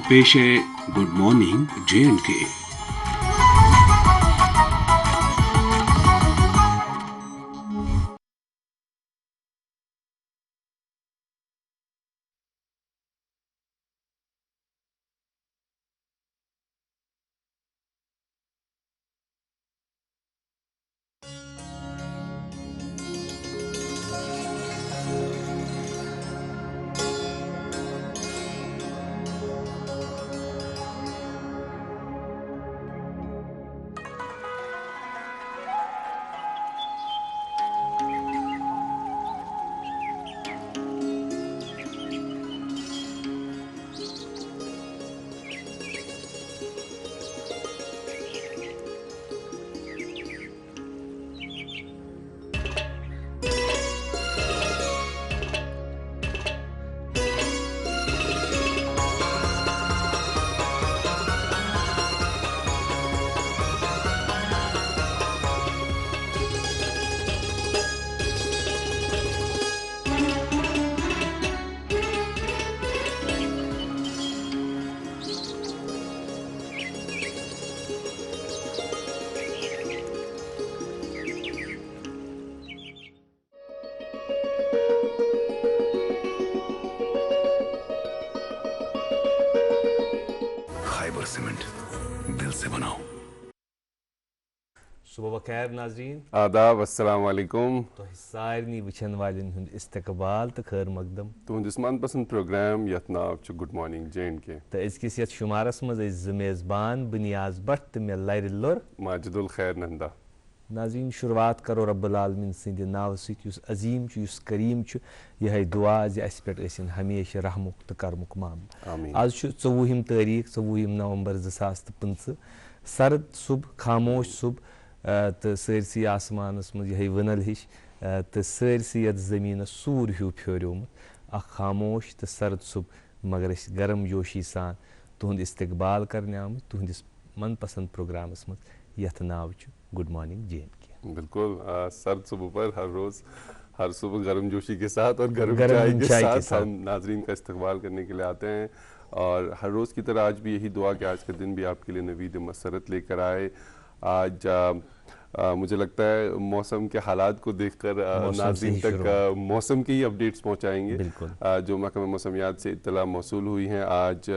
अब पेश है good morning J&K। Khyber cement दिल से बनाओ। सुबह बखैर नाजरीन, आदाब, अस्सलाम वालेकुम। तो सारनी वचन वालन हुंद इस्तकबाल तो खैर मकदम तुहंदिस मनपसंद प्रोग्राम यथ नाव छु गुड मॉर्निंग J&K तो अजकिस यथ शुमारस मज मेज़बान बुनियाज भट्ट तो मे लर लोर माजिदुल खैर नंदा। नाजरीन शुरुआत करो रब्बुल आलमीन सिंद नाव सत युस अजीम छु युस करीम छु यह दुआ ज अस पे इन हमेशा रहमुक तो करमुक मामल। आमीन। आज छु 24 तारीख 24 नवंबर 2025 सर्द सुबह खामोश सुबह तो सरसी आसमानस मज यह वनल हिश तो सरसी यथ जमीन सूर हूँ फ्योरियोमुत खामोश तो सर्द सुबह मगर गर्म जोशी सान तुहद इस्तकबाल करने आमुत तुहदिस मनपसंद प्रोग्रामस मज यथ नाव छु गुड मॉर्निंग J&K। बिल्कुल सर्द सुबह पर हर सुबह गर्म जोशी के साथ और गर्म चाय के साथ हम नाजरीन का इस्तकबाल करने के लिए आते हैं और हर रोज़ की तरह आज भी यही दुआ कि आज का दिन भी आपके लिए नवीद मसरत लेकर आए। आज मुझे लगता है मौसम के हालात को देखकर नाज़रीन तक मौसम की ही अपडेट्स पहुंचाएंगे जो महकमा मौसमियात से इत्तला मौसूल हुई हैं। आज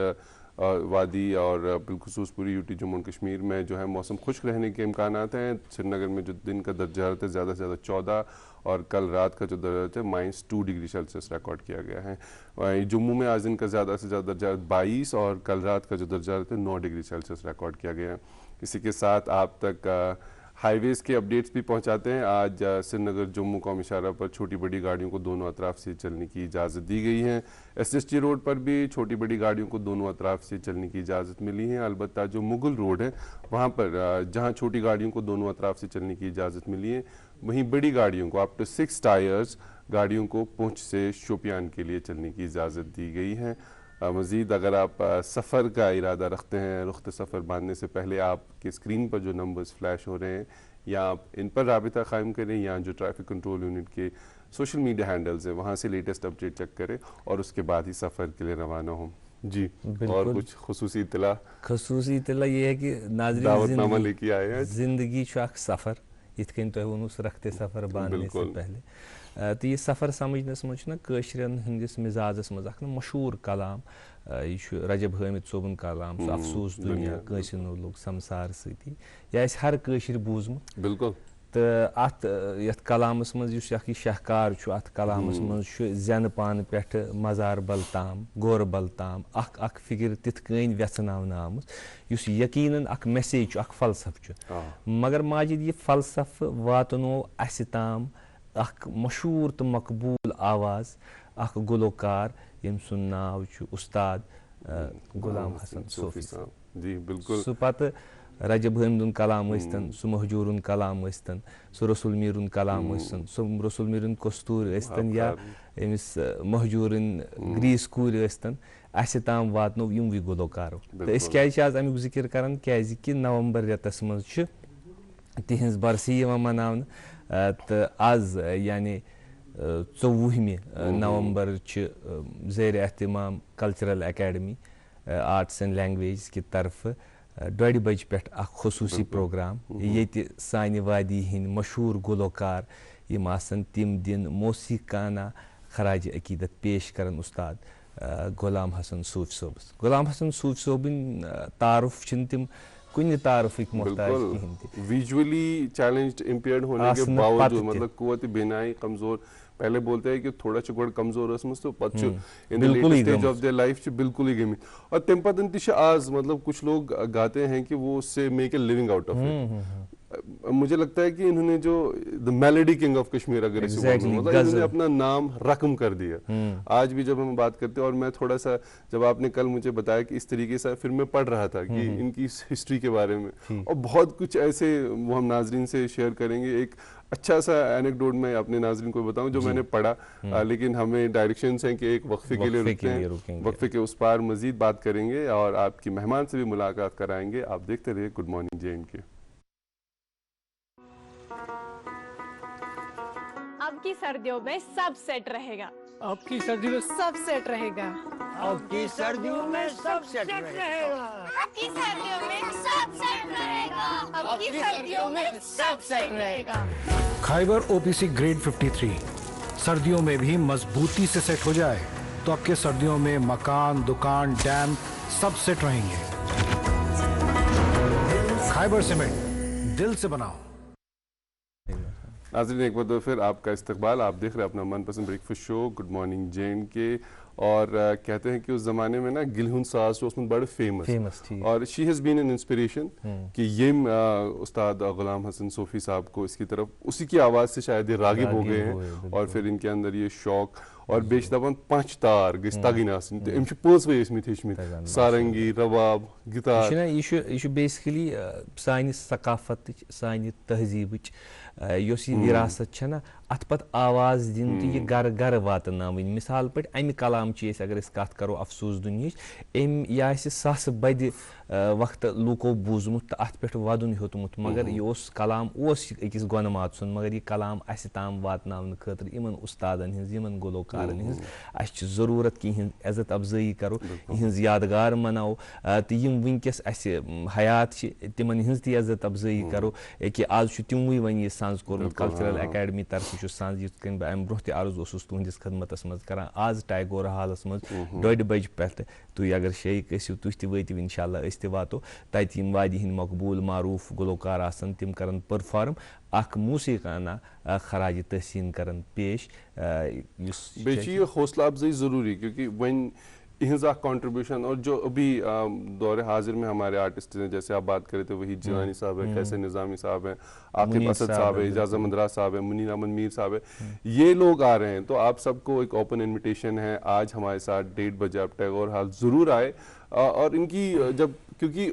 वादी और बिलखुसूस पूरी यूटी जम्मू और कश्मीर में जो है मौसम खुश्क रहने के इम्कानात हैं। श्रीनगर में जो दिन का दर्जा हरारत है ज़्यादा से ज़्यादा 14 और कल रात का जो दर्जा है -2 डिग्री सेल्सियस रिकॉर्ड किया गया है। जम्मू में आज दिन का ज़्यादा से ज़्यादा दर्जा 22 और कल रात का जो दर्जा है 9 डिग्री सेल्सियस रिकॉर्ड किया गया है। इसी के साथ आप तक हाईवेज़ के अपडेट्स भी पहुंचाते हैं। आज श्रीनगर जम्मू कौमी शाहरा पर छोटी बड़ी गाड़ियों को दोनों अतराफ से चलने की इजाज़त दी गई है। SST रोड पर भी छोटी बड़ी गाड़ियों को दोनों अतराफ से चलने की इजाज़त मिली है। अलबत्ता जो मुगल रोड है वहाँ पर जहाँ छोटी गाड़ियों को दोनों अतराफ से चलने की इजाज़त मिली है वहीं बड़ी गाड़ियों को अप टू 6 टायर्स गाड़ियों को पुंछ से शोपियान के लिए चलने की इजाज़त दी गई है। मज़ीद अगर आप सफ़र का इरादा रखते हैं, रुख्त सफ़र बांधने से पहले आपकी स्क्रीन पर जो नंबर्स फ्लैश हो रहे हैं या आप इन पर राबिता कायम करें या जो ट्रैफिक कंट्रोल यूनिट के सोशल मीडिया हैंडल्स हैं वहाँ से लेटेस्ट अपडेट चेक करें और उसके बाद ही सफ़र के लिए रवाना हों। जी, और कुछ खसूसी इतला ये है कि नाज़रीन दावतनामा लेके आए हैं। जिंदगी सफ़र इत कन तो वोनुस रखते सफ़र बांधने से पहले तो ये सफ़र समझनस मज कशरन हंदिस मिजाजस मज मशहूर कलाम यह रजब हामिद सोबन कलाम सो अफसोस दुनिया कसिन लोग समसार सती यह हर कशर बूजमुत बिल्कुल तो अत यथ कलामस मज यह शाहकार अत कलामस मज जन पान पे मजार बल ताम गोर बल ताम अख फिक्र तिथ कन व्यथनावन आमुत युस यकीनन अख मैसेज अख फलसफ मगर माजिद यह फलसफ वातनो अस ताम अख मशहूर तो मकबूल आवाज़ अख गुलकार यम सुन नाव उस्ताद गुलाम हसन सूफी साहब। जी बिल्कुल। सो पत रजब हामिद कलाम स्तन सो महजूर कलाम स्तन सो रसूल मीर कलाम स्तन सो रसूल मीर कस्तूर स्तन या अमिस महजूर ग्रीस कूर स्तन अस ताम वातनो यमवी गुलकारो तो अस क्या आज अमुक जिक्र करान कि नवंबर रेतस मज तिहंज बरसी मनावन तो आज यानी 24 नवंबर ज़ेर एहतमाम cultural academy arts and language की तरफ 2:30 बजे पे खसूसी प्रोग्राम ये सानि वादी हिंद मशहूर गुलकार यम आसन तिम दिन मौसीकाना खराज अकीदत पेश करन उस्ताद गुलाम हसन सूफ सोबस। गुलाम हसन सूफ सोबिन तारुफ तिम कुछ तारुफ मोहताज कहीं विजुअली चैलेंज्ड इम्पेयर्ड होने के बावजूद मतलब कुव्वत बिनाई कमजोर पहले बोलते हैं कि थोड़ा गोड कमजोर स तो पत in the latest stage of their life बिल्कुल ही गमी और तम पतन ति आज मतलब कुछ लोग गाते हैं कि वो उससे make a living out of it. मुझे लगता है कि इन्होंने जो the melody king of Kashmir अगर मतलब इन्होंने अपना नाम रकम कर दिया। आज भी जब हम बात करते हैं और मैं थोड़ा सा जब आपने कल मुझे बताया कि इस तरीके से फिर मैं पढ़ रहा था कि इनकी हिस्ट्री के बारे में और बहुत कुछ ऐसे वो हम नाजरीन से शेयर करेंगे। एक अच्छा सा एनेक्डोट मैं अपने नाजरीन को बताऊं जो मैंने पढ़ा, लेकिन हमें डायरेक्शंस हैं कि एक वक्फे के लिए रुकते हैं, वक्फे के उस पार मजीद बात करेंगे और आपकी मेहमान से भी मुलाकात कराएंगे। आप देखते रहिए गुड मॉर्निंग JNK। अब की सर्दियों में सब सेट रहेगा, अब की सर्दियों में सब सेट रहेगा, अब की सर्दियों में सब सेट रहेगा, अब की सर्दियों में सब सेट रहेगा, अब की सर्दियों में सब सेट रहेगा। खाइबर OPC ग्रेड 53 सर्दियों में भी मजबूती से सेट हो जाए तो आपके सर्दियों में मकान, दुकान, डैम सब सेट रहेंगे। खाइबर सीमेंट, दिल से बनाओ। नाज़रीन एक बार तो फिर आपका इस्तकबाल, आप देख रहे हैं अपना मनपसंद breakfast show good morning JNK। और कहते हैं कि उस ज़माने में ना गिलहुन साज जो उसमें बड़े फेमस थी और she has been an inspiration कि ये उस्ताद गुलाम हसन सूफी साहब को इसकी तरफ उसी की आवाज़ से शायद ये रागिब हो गए हैं और फिर इनके अंदर ये शौक और बेश दपान पांच तार गई तगन आसन तो इम पांचवे हेचमित सारंगी, रबाब, गिटार। यह बेसिकली सानि सकाफत सानि तहजीब यह विरासत ना अत पत आवाज दिन तो यह गर गर वातन मिसाल पे अमि कलाम अगर कत करो अफसोस दुनिया यह सस बद वक्त लूको बूजमुत अत पे वदन हेतमुत मगर यह कलाम अकिस गोनमात सुन मगर यह कलाम अस ताम वातन खतर इन उस्तादन हिंद गुलकारन हिंद अस जरूरत कि इज्जत अफजाई करो इहज यादगार मनाओ तो यम वनकस अस हयात तिमन हिंज ती इज्जत अफजाई करो कि आज तिमवे वन यह सांस कोर्मुत कल्चरल अकेडमी तरफ सांस यिथ कन बह ब्रोह त अर्ज ओसुस तुहंदिस खदमतस मज करान आज टैगोर हालस मज 2:30 बजे पे तुम अगर शेख ٲسِو तुह ति वٲتِو इंशाल्लाह अस ति वातो तत यम वादी हिंद मकबूल मारूफ गुलकार आसन तिम करन परफॉर्म अख मूसीकाना खराज तहसीन करन पेश। बेची हौसला अफजाई जरूरी क्योंकि वन इहजा कंट्रीब्यूशन और जो अभी दौरे हाजिर में हमारे आर्टिस्ट हैं जैसे आप बात करे थे वही जिलानी साहब है, कैसे निज़ामी साहब हैं, आकिब असद साहब है, इजाज़त मंदरा साहब है, मुनीर अहमद मीर साहब है, ये लोग आ रहे हैं। तो आप सबको एक ओपन इनविटेशन है आज हमारे साथ 1:30 बजे आप टैगोर हॉल ज़रूर आए और इनकी जब क्योंकि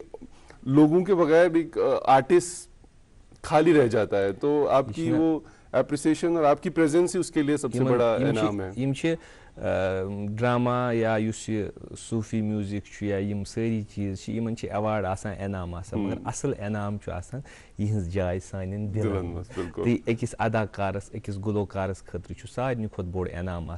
लोगों के बगैर एक आर्टिस्ट खाली रह जाता है तो आपकी वो एप्रिसिएशन और आपकी प्रेजेंस ही उसके लिए सबसे बड़ा इनाम है। ड्रामा या सूफी म्यूजिक या सारी चीज़ इन अवार्ड आसान इनाम मगर असल इनाम यहज जाय सान दिलन तो अकिस अदाकारस अकिस गुलकारस खतर सारे खुद बोड़ इनाम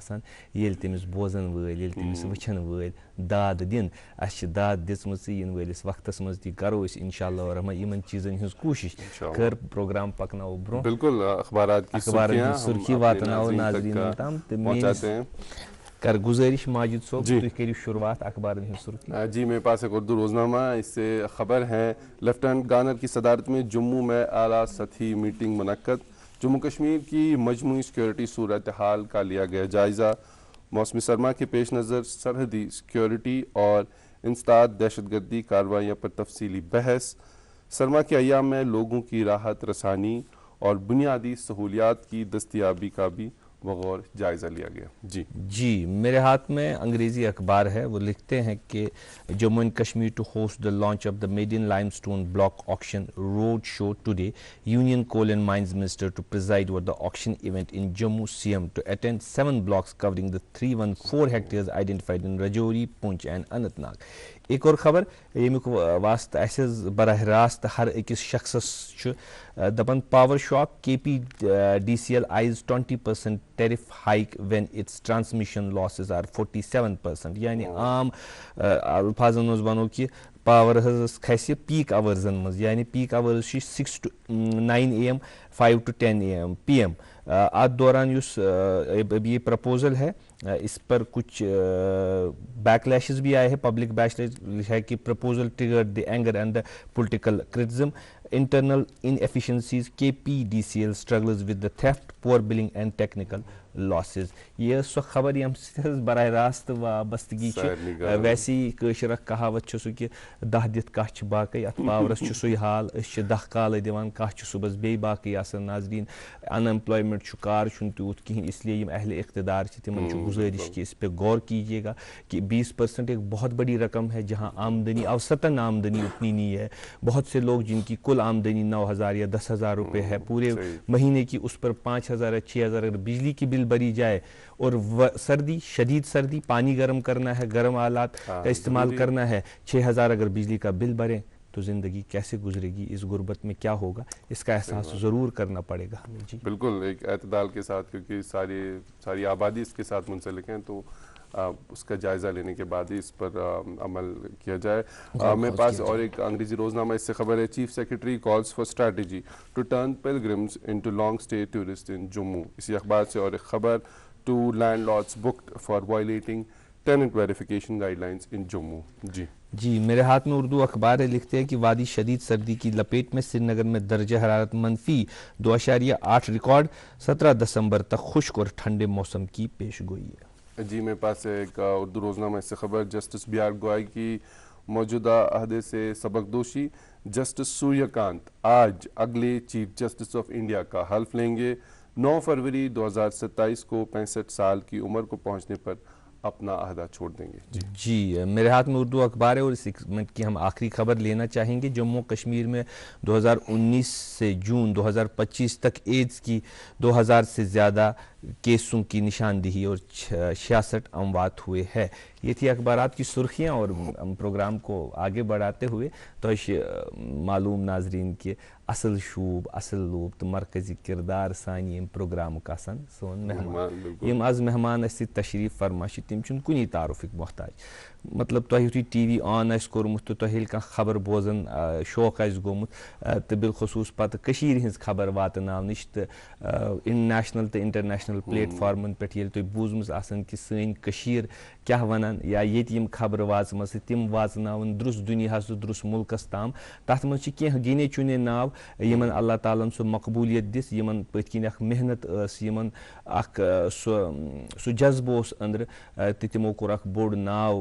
ये तमिस बोजन वल तमिस वचन वल दाद दिन अस दाद दिस इन वलिस वक्तस मज ती करो इंशाअल्लाह रहमान इन चीज़न हज कोशिश कर प्रोग्राम पकनो ब्रो बिल्कुल अखबारात की सुर्खी वातनाओ नाज़रीन ताम पहुंचाते हैं कर गुजारिश माजिद साहब तुम करिए शुरुआत अखबार की सुर्खी। जी मेरे पास एक उर्दू रोजनामा, इससे खबर है लेफ्टिनेंट गवर्नर की सदारत में जम्मू में आला सतही मीटिंग मुनक्कद, जम्मू कश्मीर की मजमूई सिक्योरिटी सूरत हाल का लिया गया जायजा, मौसमी सरमा के पेश नज़र सरहदी सिक्योरिटी और इंसदाद दहशतगर्दी कार्रवाइयों पर तफसीली बहस, सरमा के अयाम में लोगों की राहत रसानी और बुनियादी सहूलियात की दस्तियाबी का भी बगौर जायजा लिया गया। जी मेरे हाथ में अंग्रेजी अखबार है, वो लिखते हैं कि Jammu and Kashmir to host the launch of the maiden limestone block auction road show today, union coal and mines minister to preside over the auction event in Jammu, CM to attend 7 blocks covering the 314 hectares identified in Rajouri, Poonch and Anantnag. एक और खबर यमुक वास्त बरह रास्त हर अकिस शख्सस दपन power shock KPDCL eyes 20% tariff hike when it's transmission losses are 47%। यानी आम अल्फाजन मज वनो कि पावर खस पीक आवर्जन मज, यानी peak hours 6 to 9 AM 5 to 10 AM PM। आज दौरान ये प्रपोजल है, इस पर कुछ बैकलैशेस भी आए हैं, पब्लिक बैकलैश है कि proposal triggered the anger and the political criticism, internal inefficiencies, KPDCL struggles with the theft, poor billing and technical losses। ये सो खबर यम बराह रास्त वाबस्तगी वैसे कशर कहावत सो कि 10 दित कह बाकी अत पावरस सो हाल 10 काल दिवान कह सुबह बे बाकी आसान। नाजरीन अनएम्प्लॉयमेंट कार तूत कहीं, इसलिए यम अहले इख्तिदार तिमन गुजारिश कि इस पे गौर कीजिएगा कि 20% एक बहुत बड़ी रकम है, जहाँ आमदनी औसतन आमदनी उतनी नहीं है। बहुत से लोग जिनकी कुल आमदनी 9,000 या 10,000 रुपये है पूरे महीने की, उस पर 5,000 या 6,000 अगर बिजली की बिल भरी जाए और सर्दी शदीद सर्दी पानी गर्म करना है, गर्म आलात का इस्तेमाल करना है, 6,000 अगर बिजली का बिल भरें तो ज़िंदगी कैसे गुजरेगी, इस गुर्बत में क्या होगा, इसका एहसास ज़रूर करना पड़ेगा हमें। जी बिल्कुल, एक एतदाल के साथ, क्योंकि सारी आबादी इसके साथ मुंसलिक हैं, तो उसका जायज़ा लेने के बाद ही इस पर अमल किया जाए। मेरे पास और एक अंग्रेजी रोजनामा इससे खबर है, chief secretary calls for strategy to turn pilgrims into long stay tourist in Jammu. इसी अखबार से और एक खबर, two landlords booked for violating tenant verification guidelines in Jammu. जी मेरे हाथ में उर्दू अखबार है, लिखते हैं कि वादी शदीद सर्दी की लपेट में, श्रीनगर में दर्जा हरारत -2.8 रिकॉर्ड, 17 दिसंबर तक खुश्क और ठंडे मौसम की पेशगोई है। जी मेरे पास एक उर्दू रोजनामा इससे खबर, जस्टिस BR गवाई की मौजूदा अहदे से सबकदोशी, जस्टिस सूर्यकांत आज अगले चीफ जस्टिस ऑफ इंडिया का हल्फ लेंगे। 9 फरवरी 2027 को 65 साल की उम्र को पहुंचने पर अपना अहदा छोड़ देंगे। जी मेरे हाथ में उर्दू अखबार है और इस सेगमेंट की हम आखिरी खबर लेना चाहेंगे। जम्मू कश्मीर में 2019 से जून 2025 तक एड्स की 2000 से ज़्यादा केसों की निशानदेही और 66 अमवात हुए हैं। ये थी अखबारात की सुर्खियाँ, और हम प्रोग्राम को आगे बढ़ाते हुए तो मालूम नाजरीन के असल शूब असल लूब तो मरकजी किरदार सानी प्रोग्राम का सोन मेहमान यम आज मेहमान अस तशरीफ फरमा तम कुनी तारुफिक मोहताज। मतलब तुह TV ऑन कोर्मुत तो तुह खबर बोजन शौक गोमुत तो बिलखसूस पत हज खबर वातनावनिश तो नेशनल तो इंटरनेशनल प्लेटफॉर्मन पे तुह बूजम कि सैन क्या वनान या ये खबर वाचम तम वाचन द्रुस दुनिया तो द्रुस मुल्कस ताम। तथ मज कह गिने चुने नाव यमन अल्लाह ताला सो मकबूलियत दिस, यमन पत किन मेहनत यमन सो जज्बो अंदर तो तिमो कोर बोड़ नाव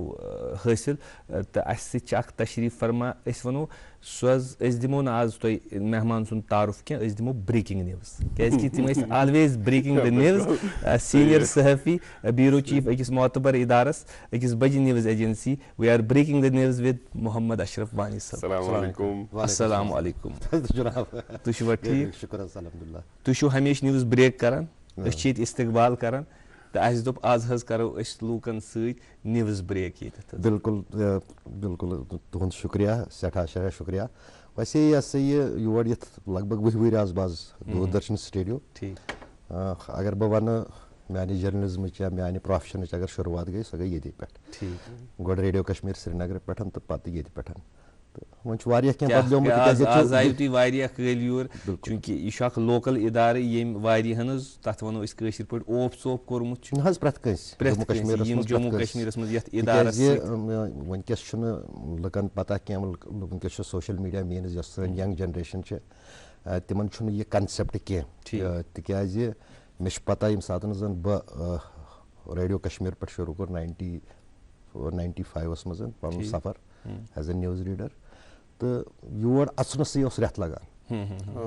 हासिल तो अस तशरीफ फरमा वनो दिमो ना आज तुम मेहमान सुन तारुफ क्या दिमो ब्रेकिंग न्यूज़ क्या तम always breaking the news. Senior सहाफ़ी ब्यूरो चीफ अकिस मोतबर इदारस अकिस बजी news agency, we are breaking the news with Mohammad Ashraf Wani sahab. अस्सलाम वालेकुम तुम ठीक, शुक्र अल्हम्दुलिल्लाह। तुम हमेशा न्यूज़ ब्रेक करान, इस्तकबाल करान, तो अस दोप आज हज करो लूकन सत न्यूज़ ब्रेक ये। बिल्कुल बिल्कुल तुहद शुक्रिया, सठा शरा शुक्रिया। वैसे ये योर ये लगभग 20 वरी आज बाज दूरदर्शन स्टूडियो। ठीक अगर बह वन मानी जर्नलिज्म या मानी प्रोफेशन अगर शुरुआत गई सह गई ये पे, गो रेडियो कश्मीर श्रीनगर पे तो पत ये पे चूंकि यह लोकल इदारे ये तथ वो ओप सोप कोर्मुत जम्मू कश्मीर वनकस लुकन पता क्या वनकस सोशल मीडिया मीन्स सन यंग जनरेशन तिमन यह कंसेप्ट कह तिकाज मे पता ये सात जन बह रेडियो कश्मीर पे शुरू कर 95 मज पन सफ़र एज ए न्यूज़ रीडर तो योर अचनस रेत लगान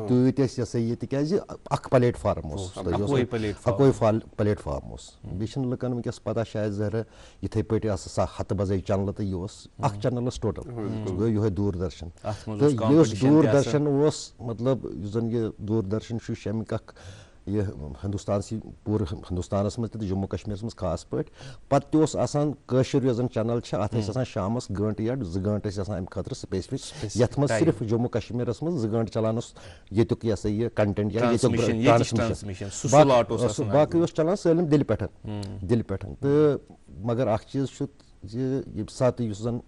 तूत ये तिकाज प्लेटफार्म अकोई प्लेटफार्म बे लुकन वनकस पता शायद जहर इथे पे हथ बजे चैनल तो यह चैनल टोटल ये दूरदर्शन तो दूरदर्शन मतलब जन ये दूरदर्शन अमिक ये हिंदुस्तान सी पूरे हिंदुस्तानस मज जम्मू कश्मीर मज खास पे पत्त कशर चैनल अत शाम गंट या 2 गंट अम खतर स्पेसिफिक यथ मज सिर्फ जम्मू कश्मीर मज 2 गंट चलान ये ये कंटेंट या बाकी चलान सालम दिल पे तो मगर अख चीज सात जन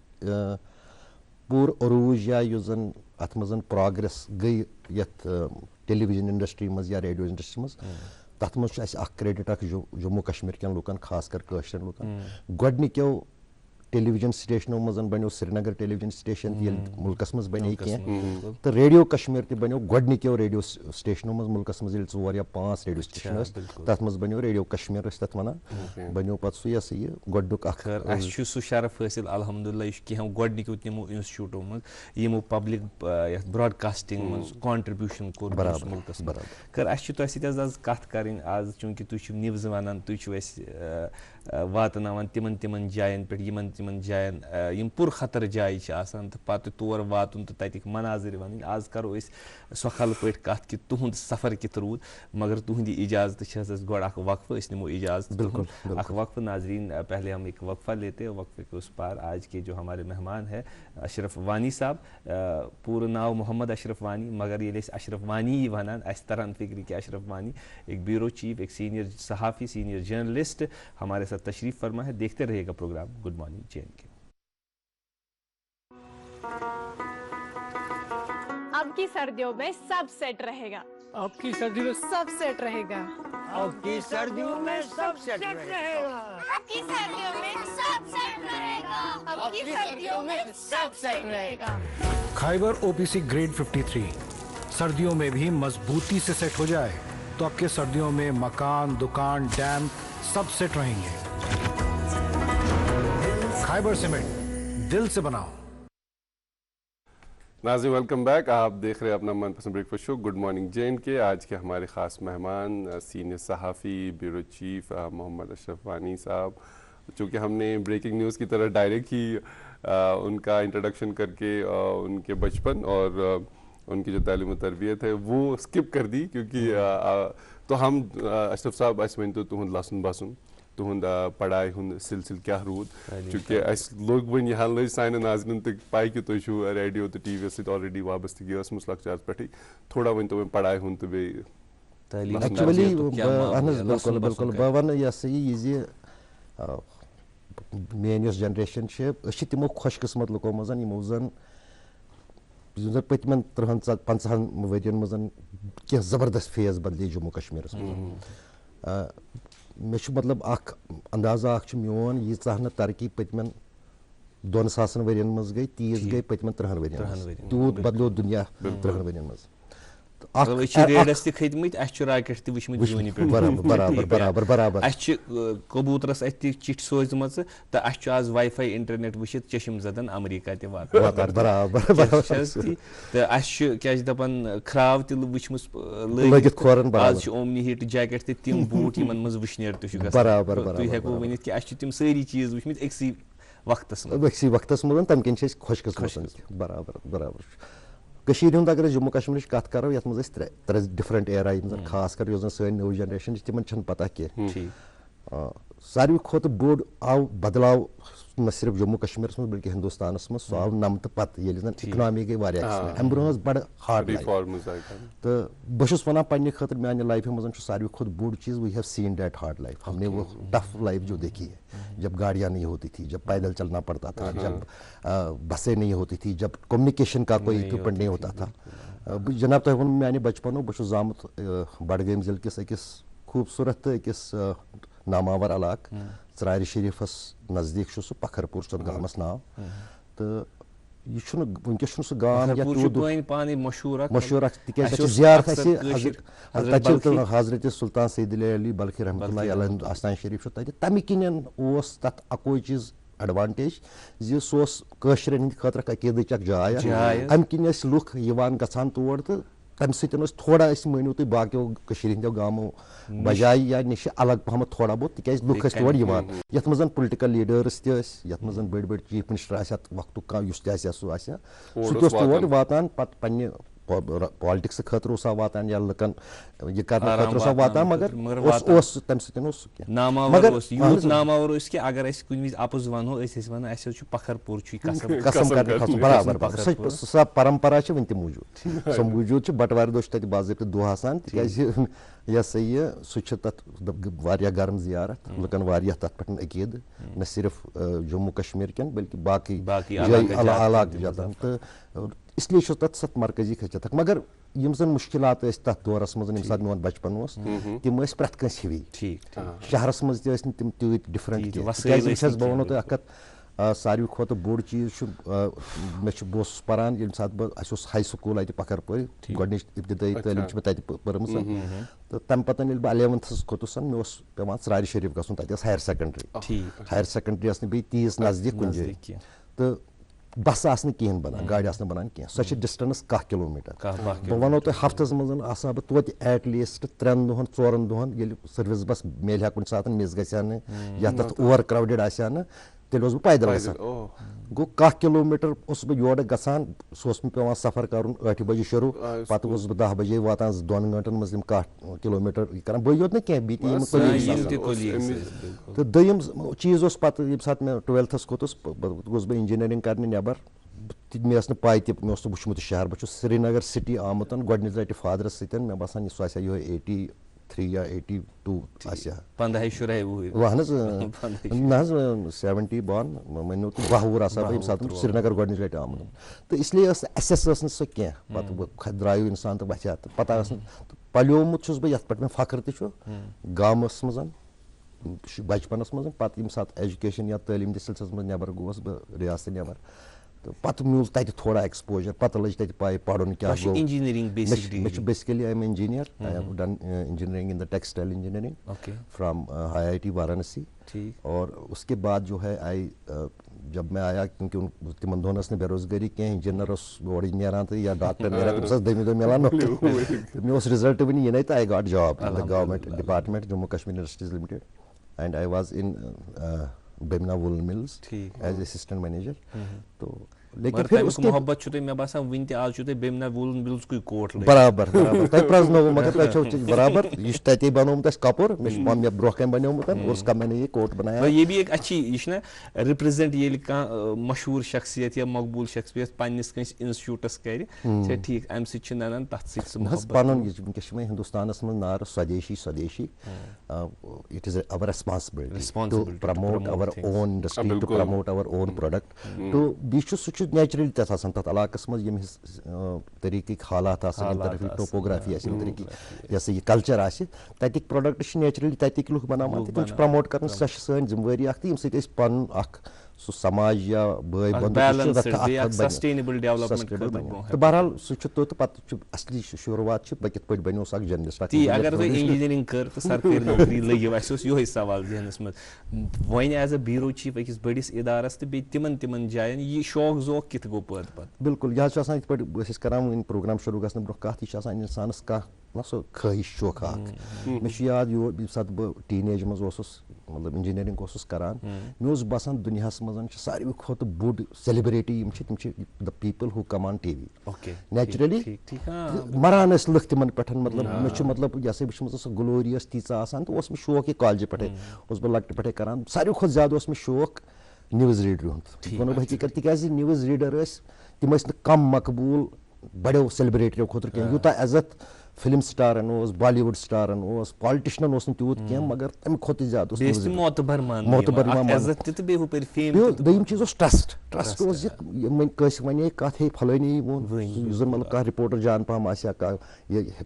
पूर अरूज या जन अत मज प्रोग्रेस गई यथ टेलीविजन इंडस्ट्री मज या रेडियो इंडस्ट्री मज तथ मज क्रेडिट जम्मू कश्मीर के लुकन खासकर कशर लुकन गोडनिक्यो टेलीविजन स्टेशनों मज बनो श्रीनगर टेलीविजन स्टेशन मुल्कस मज बने कह तो रेडियो कश्मीर तह बनो गोडनिक्यो रेडियो स्टेशनों मज मुल्कस मज 4 या 5 रेडियो स्टेशन तथ मज बनो रेडियो कश्मीर तथ वन बनो पे सह ये गोडुक सह शरफ हासिल अल्हम्दुलिल्लाह कह गोडनिक्यो तमो इंस्टीट्यूटों मज यमो पब्लिक ब्रॉडकास्टिंग मज कंट्रीब्यूशन कोर मुल्कस कर आज कथ करें आज चूंकि तुम न्यूज़ वन तुम वातनावान तिमन जायन पे तिमन जायन यम पुर खतर जाय तो पत तौर वातुन तो तक मनाजिर वन आज करो सखल पे कत कि तुहद सफर कित रूद मगर तुहदी इजाजत गो वक्फ नमो इजाजत बिल्कुल वक्फ नाजरीन पहले हम एक वक्फा लेते हैं वक्फे के उस पार आज के जो हमारे मेहमान है अशरफ वानी साहब पूरा नाव मोहम्मद अशरफ वानी मगर ये अशरफ वानी ही वनान अस तरन फिक्री कि अशरफ वानी एक ब्यूरो चीफ एक सीनियर सहाफ़ी सीनियर जर्नलिस्ट हमारे साथ तशरीफ फरमा है। देखते रहिएगा प्रोग्राम गुड मॉर्निंग JNK। अब की सर्दियों में सब सेट रहेगा। अब की सर्दियों में सब सेट रहेगा। अब की सर्दियों में सब सेट रहेगा। अब की सर्दियों में सब सेट रहेगा। अब की सर्दियों में सब सेट रहेगा। खाइबर OPC ग्रेड 53 सर्दियों में भी मजबूती से सेट हो जाए तो आपके सर्दियों में मकान, दुकान, डैम सब सेट रहेंगे। खाइबर सीमेंट, दिल से बनाओ। नाज़रीन वेलकम बैक। आप देख रहे हैं अपना मनपसंद breakfast show good morning JNK। आज के हमारे ख़ास मेहमान सीनियर सहाफ़ी ब्यूरो चीफ मोहम्मद अशरफ वानी साहब। चूँकि हमने ब्रेकिंग न्यूज़ की तरह डायरेक्ट ही उनका इंट्रोडक्शन करके उनके बचपन और उनकी जो तालीम तरबियत है वो स्किप कर दी क्योंकि तो हम अशरफ साहब अस वन तो तुहद लसन बसन तुहद पढ़ाई हूं सिलसिल क्या रूद चूँकि अस लोग वन यहाँ लज सान नाजरन तक पाई कि तुम रेडियो तो TV सत ऑलरेडी वाबस्तगी लकचार पे थोड़ा वन तो पढ़ाई हूं तो एक्चुअली बिल्कुल बिल्कुल बह वन ये मेन जनरेशन तमो खुशकिस्मत लुको मज यमो जन पतमन 30-50 वरियन मज क्या जबरदस्त फेज बदले जम्मू कश्मीर मे मतलब अंदाजा मोन यीह तरक्की पतमन 2000 वरियन मज गई 30 गई पतमन 3 वरियन तूत बदलो दुनिया 3 वरियन मज कबूतरस चिट सोजम तो आज वाई-फाई इंटरनेट वुचित चशम जदन अमेरिका तो दपान खराब तिल वुचम आज ओमनी हिट जैकेट तिम बूट इन मज वुशनेर हेको वन कि तिम सारी चीज वुचमित एक्सी वक्तस मज तम कन खुशकिस्मत बराबर कशीर हुंद अगर जम्मू कश्मीर कत करो यथ मज त्रे डिफरेंट एरा खास कर सन न्यू जनरेशन तिमन पता कह सारे खुद बोड आव बदलाव न सिर्फ जम्मू कश्मीर मज बल्कि हिंदुस्तान मज सह आव नमत पत इकनॉमी गई अम ब्रोह बड़ हार्ड तो बहुत वन पन्ने खतर मानी लाइफ मज सारे खुद बोड चीज we have seen that hard life हमने वो टफ लाइफ जो देखी है जब गाड़ियाँ नहीं होती थी जब पैदल चलना पड़ता था जब बसें नहीं होती थी जब कम्युनिकेशन का कोई इक्विपमेंट नहीं होता था जनाब तह वो मानी बचपनो बहुत जामुत बडगाम जिले किस अकिस खूबसूरत अकिस नामावर इलाक त्रार शरीफस नजदीक सह पखरपुर गामस नाव तो यह वनकस सह गाम मशहूर हजरत सुल्तान सैयद अली बल्खी रहमतुल्लाह अलैह आस्थान शरीफ तमे किन तथ अकोई चीज एडवांटेज सह खतर अकीदच जाय अम किन लुख गसान तौर तो तम सतन थोड़ा मानो तुम बाकी हंदो गामो बजाय या नश अलग पहम थोड़ा बहुत तिक लुख तौर ये मज पोलिटिकल लीडर्स तथ मज बड़ बड़ चीफ मिनिस्टर वक्त सह तौर वातान पे पॉलिटिक्स खतर ओसा वातान या लकन ये करने खतर ओसा वातान मगर ओस तम सतन ओस नामावर ओस यूथ नामावर ओस कि अगर अस कुन विज अपुज वनो अस वनो अस छु पखरपुर छु कसम करने खस बराबर सा परंपरा छ वंत मौजूद सो मौजूद छ बटवार दोस्त तत बाजिब दुह आसान तिकाज या सही सु छ तत वारिया गर्म जियारत लकन वारिया तत पटन अकीद न सिर्फ जम्मू कश्मीर कन बल्कि बाकी इलाक जातन तो इसलिए छ तत सत मरकजी खचत मगर यम जन मुश्किलात तथ दौरस मज यम साथ मोन बचपन तिम प्रथ कस हिवी शहरस मज तिम तूत डिफरेंट बह वनो तुम अख सारी खुद बोड़ चीज मे बस पान ये सात बस हाई स्कूल अत पखरपुर गोडनिच इब्तदाई तालीम मे तत पर्मस तो तम पतन बह 11th खोतुस मे पेवान सरार शरीफ गसन तत हायर सेकेंडरी बे तीस नजदीक कुन जाए तो बस कहें बनान गाड़ी बनान कह सो डिस्टेंस 1 किलोमीटर बह वनो तुम हफ्तस मज आसा बह तोत एट लीस्ट 3 दुहन 4 दुहन ये सर्विस बस मेल कुन सात मिस गया या तथ ओवर क्राउडेड आसा न तेल बह पैदल गसान गो 1 किलोमीटर बह योर गसान सह पे सफर कर 8 बजे शुरू पत बह 10 बजे वातान 2 घंटन मज 1 किलोमीटर कर बह योत ना कह तो दम चीज पत ये सात मे 12th खोतुस गोस बह इंजीनियरिंग करने नबर मे पाई ते मे वुचमुत शहर बह श्रीनगर सिटी आमुत गोडनिच लटि फादरस सतन मे बसान सह 83 या 82 वह 70 बॉर्न मनो तो 12 वुर आसा बह सात श्रीनगर गोडनिच लटि आमुत तो इसलिए अस सह कह पत द्रायु इंसान तो बचा तो पता पलियोमुत बह ये पे फख्र तु गामस मज बचपनस मज पत यम सात एजुकेशन या तालीम सिलसिलस मज नबर गोस बह रियासत नबर तो पत मिल तत थोड़ा एक्सपोजर पत लज तत पाई पढ़न क्या basically I am engineer I have done engineering in the textile engineering from IIT Varanasi और उसके बाद जो है जब मैं आया क्योंकि तिमन दोनस ने बेरोजगारी कह इंजीनियर और नान तो या डॉक्टर नान तम दमी दह मिलान मे रिजल्ट वन ये तो I got job in the government department Jammu Kashmir industries limited and I was in Bemina woollen mills as assistant manager तो लेकिन फिर उसके मोहब्बत छु मे बासा वन ते आज छु बेमना वुलन मिल्स कोई कोट बराबर तय प्रजनो मगर तय बराबर ये तते बनोमत अस कपूर मे ब्रोह कम बनोमत और उसका मैंने ये कोट बनाया ये भी एक अच्छी ये ना रिप्रेजेंट ये का मशहूर शख्सियत या मकबूल शख्सियत पन्निस कस इंस्टीट्यूटस कर छे ठीक अम से छ ननन तथ से मोहब्बत पनन ये कश्मीर हिंदुस्तानस में नार स्वदेशी it is our responsibility to promote our own industry to promote our own product तो बीच नेचुरली तथ आसान तथ इलाकस मज यम तरीके हालात टोपोग्राफी तरीके जैसे ये कल्चर तक प्रोडक्ट नेचुरली तक लुक बनान तम प्रमोट कर सन जिम्मेवारी यम पन सो समाज या भाई बंधु तो बहरहाल सह तो पत असली शुरुआत बह कित बनो जर्नलिस्ट अगर इंजीनियरिंग कर तो सरकारी नौकरी लगे यो सवाल जहनस मज one as a bureau chief अकिस बड़िस इदारस तो तिमन जायन ये शौक जोक कित गो पद बिल्कुल यह करान प्रोग्राम शुरू गसन ब्रोह कत यह इंसानस कह ना सो ख्वाहिश शौक मे याद यो सत बह टीन एज मज मतलब इंजीनियरिंग करान मे बसान दुनिया मज सारे खुद बोड़ सेलिब्रिटी तम the people who come on TV naturally मरान लुक तिमन पे मतलब मे मतलब यह वो ग्लोरियस तीचा तो मे शौक ये कॉलेज पे बह लकट पे करान सारे खुद ज्यादा मे शौक न्यूज़ रीडर वो बह हकीकत तिकाज न्यूज़ रीडर तम कम मकबूल बड़ो सेलिब्रिटियों खुद कह यूता इज्जत फिल्म स्टारन बॉलीवुड स्टारन पॉलिटिशियन तूत कह मगर तम खुद ज्यादा दम चीज ट्रस्ट वन कत हे फलानी वो मतलब कह रिपोर्टर जान पहम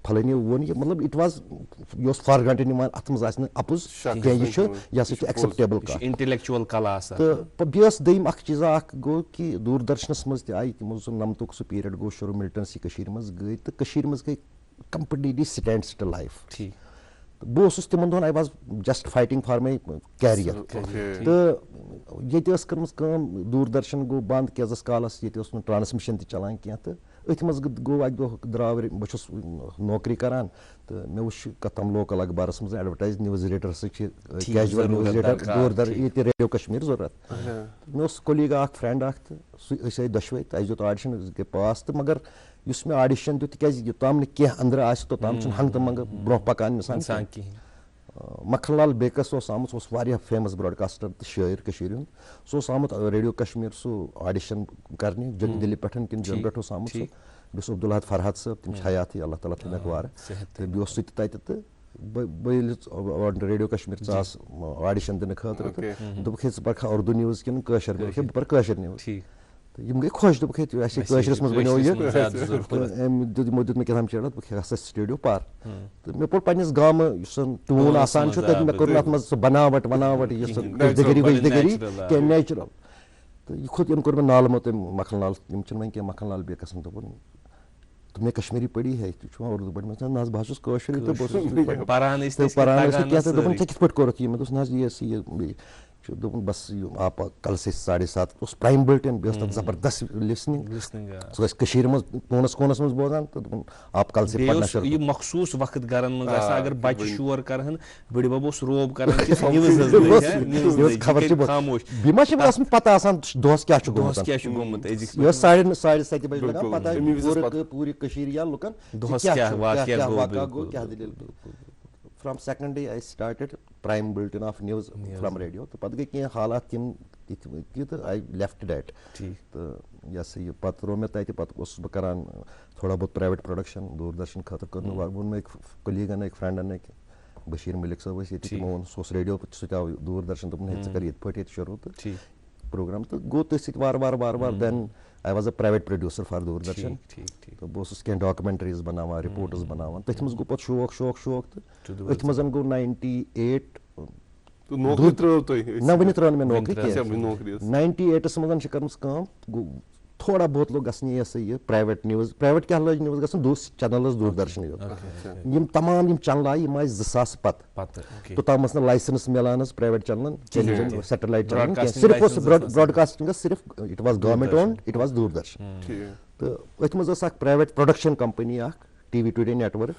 फलानी वो मतलब इट वाज यह फॉर ग्रांटेड अत मज अपुज यह एक्सेप्टेबल इंटेलेक्चुअल कला तो बस दम चीज़ा गो कि दूरदर्शनस मज आई तमो 90 सह पीरियड गो शुरू मिलिटेंसी मज गई तो मज गई completely stand still life बह तिमन दोहन I was just fighting for my career तो ये कर्म दूरदर्शन गो बंद कैजस कालस ये ट्रांसमिशन चलान कह तो अथ मज गो अक दह द्राव बह नौकरी करान तो मे वो तम लोकल अखबारस मज advertise news reader casual news reader ये रेडियो कश्मीर जरूरत मे कोलीग फ्रेंड तो सह दशवे अस दित ऑडिशन गई पास तो मगर युस मे ऑडिशन दित तिकाज योताम न कह अंदर आस तोताम छ हंग तमंग ब्रो पकान इंसान की मखनलाल बेकस ओस आमुत ओस वारिया फेमस ब्रॉडकास्टर तो शायर कशीर हुंद सो ओस आमुत रेडियो कश्मीर सो ऑडिशन करने दिल्ली पेठन किन जन पेठ ओस आमुत सो बिस अब्दुल हद फरहद साहब तिम हयाती अल्लाह ताला थी नकवार तो बिस सत तत तो रेडियो कश्मीर चास ऑडिशन दिन खतर तो दोपक हे पर उर्दू न्यूज़ किन कशर बह पर कशर न्यूज़ तो यम गई खुश दोपक हे कशरस मज बनो ये दिमो दित मे कथाम चढ़त बह हसा स्टूडियो पार तो मे पोर पन्निस गाम टून आसान तक मे कोर अत मज बनावट वनावट वजदगरी क्या नेचुरल तो यह खुद यम कोर मे नालमो तम मखनलाल यम वन क्या मखनलाल बेकस दोपन तुमने कश्मीरी पढ़ी है उर्दू पढ़ मैं ना बस कशर तो परान क्या तो दोपन कित पे कोर ये मैं ना ये दोपन बस आप कल से 7:30 उस प्राइम बुलेटिन बे तक जबरदस्त लिसनिंग सो मज कोनस कोनस मज बोजान तो दोपन आप कल से पढ़ना शुरू ये मखसूस वक्त गरन मज अगर बच्चे शोर करहन बड़ी बब रोब करन न्यूज़ खबर छ खामोश बिमा छ बस पता आसान दोस क्या छ गोमत ये 7:30 बजे लगा पता पूरी कश्मीर या लुकन दोस क्या वाकया गो क्या दलील from second day I started prime bulletin of news from radio तो पत गई क्या हालात तिम तो आई लेफ्ट दैट तो यस ये पत रो में तत पत बह करान थोड़ा बहुत प्राइवेट प्रोडक्शन दूरदर्शन खतर कर वो एक कलीगन एक फ्रेंडन एक बशीर मलिक साहब वो सो रेडियो सह दूरदर्शन दोपन कर ये शुरू तो प्रोग्राम तो गो तथ वार वार then I was a private producer for Doordarshan तो बह क्या डॉक्यूमेंटरीज बनावान रिपोर्ट्स बनावान तथ मज गो शौक शौक शौक तो अथ मज गो 98 ना वन त्रो मे नौकरी 98 मज कर थोड़ा बहुत लोग गई ये प्राइवेट न्यूज़ प्राइवेट क्या लज न्यूज़ गो चैनल दूरदर्शन तमाम यम चैनल आई यम 2000 पत तोताम लाइसेंस मिलान प्राइवेट चैनल सैटेलाइट चैनल सिर्फ ब्रॉडकास्टिंग सिर्फ it was government owned it was Doordarshan तो अथ मज private production company TV today network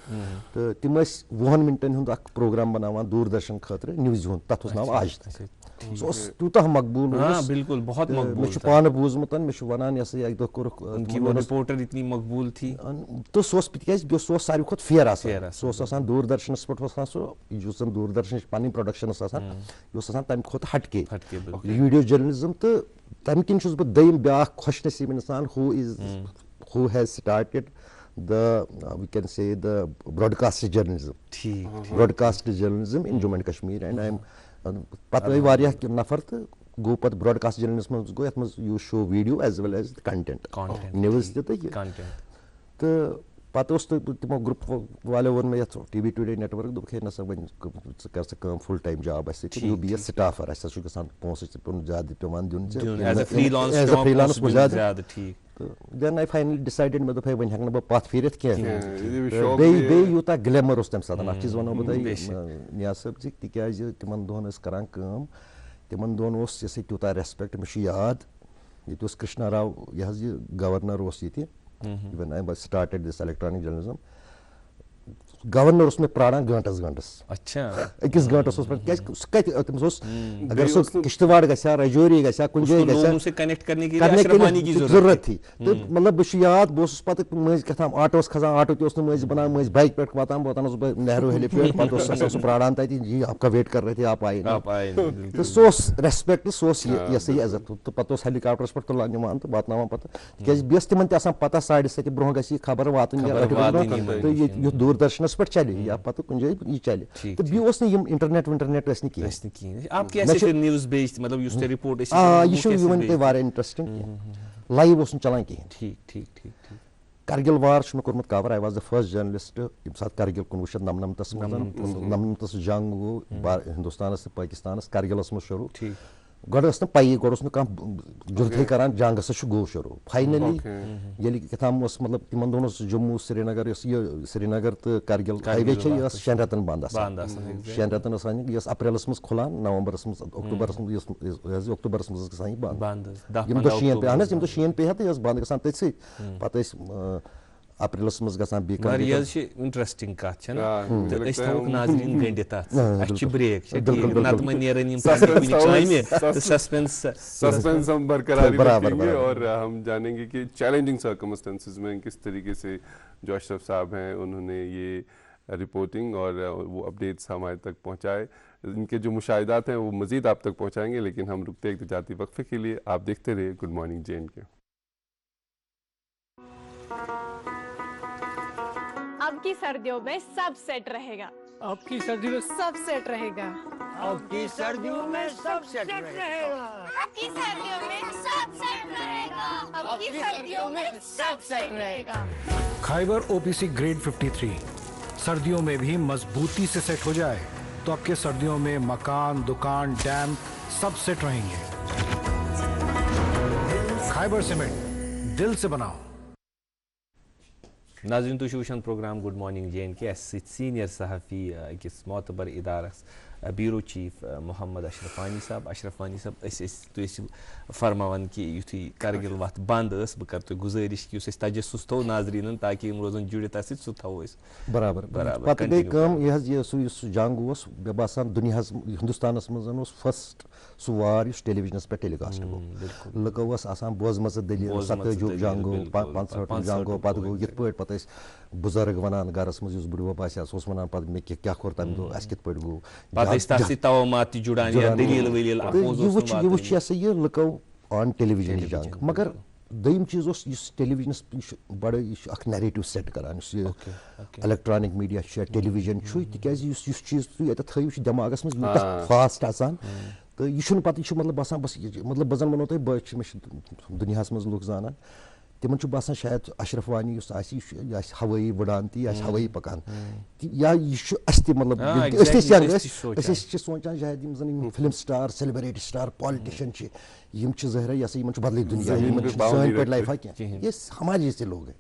तो तिम 20 मिनटन हुंद प्रोग्राम बनावान दूरदर्शन खतर न्यूज़ हुंद तथ नाव आज तक तूत मकबूल बिल्कुल बहुत मकबूल मे पान बूजमुत मे वन एक दो रिपोर्टर इतनी मकबूल थी तो सो सारी खुद फेयर सो दूरदर्शन पे सो दूरदर्शन पन प्रोडक्शन तम खुद हटके वीडियो जर्नलिज्म तो तम किन बह दम ब्या खुश नसीब इंसान who has started we can say the broadcast journalism in Jammu and Kashmir and I am पत गई वारिया नफर तो गो पत ब्रॉडकास्ट जर्नलिज्म गो यथ मज यू show video as well as content news तो पत तमो ग्रुप वाले वोन मे टीवी टुडे नेटवर्क दोप हे नसा वन कर full time job you be a staffer पोस ज्यादा पेवान दिन एज अ फ्रीलांस तो देन आई फाइनली डिसाइडेड मे दोप वन हेक बह पत फिरत बे यूता ग्लैमर तम सात चीज वनो बह नियाज साहब जी तिकाज तिमन दोहन करान तिमन दोहन ये तूता रेस्पेक्ट मे याद ये कृष्णा राव यह गवर्नर ये when I was started this electronic journalism governor उसमें प्राणा घंटस अच्छा अकिस घंटस अगर सो किश्तवाड़ गया रजौरी गया कुछ जगह कनेक्ट करने के लिए जरूरत थी तो मतलब बह याद बह पे मज कथान ऑटोस खसान ऑटो ते मज बना मज बाइक पे वातान बह नेहरू हेलीपैड पे सो प्राणान तक जी आपका वेट कर रहे थे आप आए तो सो रेस्पेक्ट सो ये सही इज्जत तो पे हेलीकॉप्टरस पे तुलान तो वातान पे बेस तिमन पता 7:30 ब्रोह ग खबर वातन तो ये दूरदर्शन पे चले या पता कुछ ये चले तो बह इंटरनेट आप कैसे न्यूज़ बेच मतलब युस रिपोर्ट ये इंटरेस्टिंग लाइव चलान कहें ठीक करगिल वार मे कोर्मुत cover I was the first journalist यम सात करगिल 1999 जंग गो हिंदुस्तान तो पाकिस्तान करगिलस मज शुरू गोस पी गोस जुल्थे करान जंग सो गो शुरू फाइनली ये कथाम मतलब तिमन दोनों जम्मू श्रीनगर श्रीनगर तो करगिल हाईवे 6 रतन बंद 6 रतन अप्रैलस मज खुलान नवंबरस मज अक्टूबरस मज बंद शीन पे शीन पे तो बंद ग पे अप्रैलस मज गसान बीकन वारिया इंटरेस्टिंग कथ छ ना तो अस थोक नाज़रीन गंडित अच्छ ब्रेक नत में नेरन यम टाइम तो सस्पेंस हम बरकरार रखेंगे और हम जानेंगे कि चैलेंजिंग सर्कमस्टेंसेस में किस तरीके से जो अशरफ साहब हैं उन्होंने ये रिपोर्टिंग और वो अपडेट्स हमारे तक पहुंचाए। इनके जो मुशाहिदात हैं वो मज़ीद आप तक पहुंचाएंगे, लेकिन हम रुकते एक जाती वक्फे के लिए। आप देखते रहिए गुड मॉर्निंग जे&के। अब की सर्दियों में सब सेट रहेगा। अब की सर्दियों में सब सेट रहेगा। अब की सर्दियों में सब सेट रहेगा। अब की सर्दियों में सब सेट रहेगा। अब की सर्दियों में सब सेट रहेगा। खाइबर ओपीसी ग्रेड 53 सर्दियों में भी मजबूती से सेट हो जाए तो आपके सर्दियों में मकान, दुकान, डैम सब सेट रहेंगे। खाइबर सीमेंट, दिल से बनाओ। नाज़रीन तुम वुचान programme good morning J and K senior सहाफ़ी अकिस मोतबर इदारस ब्यूरो चीफ मोहम्मद अशरफ वानी साहब। अशरफ वानी साहब फरमान कि युथी करगिल वत बंद बह कर तुम गुजारिश कि तजस्सुस थो नाज़रीन ताकि रोजन जुड़ित सो थो बराबर पत गई कम ये जंग मे बासान दुनिया हिंदुस्तान मज फर्स्ट सह वार टेलीविजन पे टेलीकास्ट गो लुको आसान बोजमज दलील 57 जंग गो 65 जंग गो पत गो ये पे बुजुर्ग वनान गरस मज बुढ़ आस वन पे मे क्या कोर तम दो कित पे गो ये लुको ऑन टेलीविजन जंग। मगर दम चीज टेलीविजन बड़ नैरेटिव सेट करान इलेक्ट्रॉनिक मीडिया टेलीविजन चीज तुम ये थो दिमागस मज फास्ट आसान तो यह पे मतलब बसान बस मतलब बजन वनो तुम दुनिया मज लुक जानान तिमन बसान शायद अशरफ वानी हवाई उड़ान ती हवाई पकान या यह मतलब सोचान शायद जन film star celebrity star politician ज़ाहिर यह बदली दुनिया लाइफ ये हमारे जैसे लोग हैं।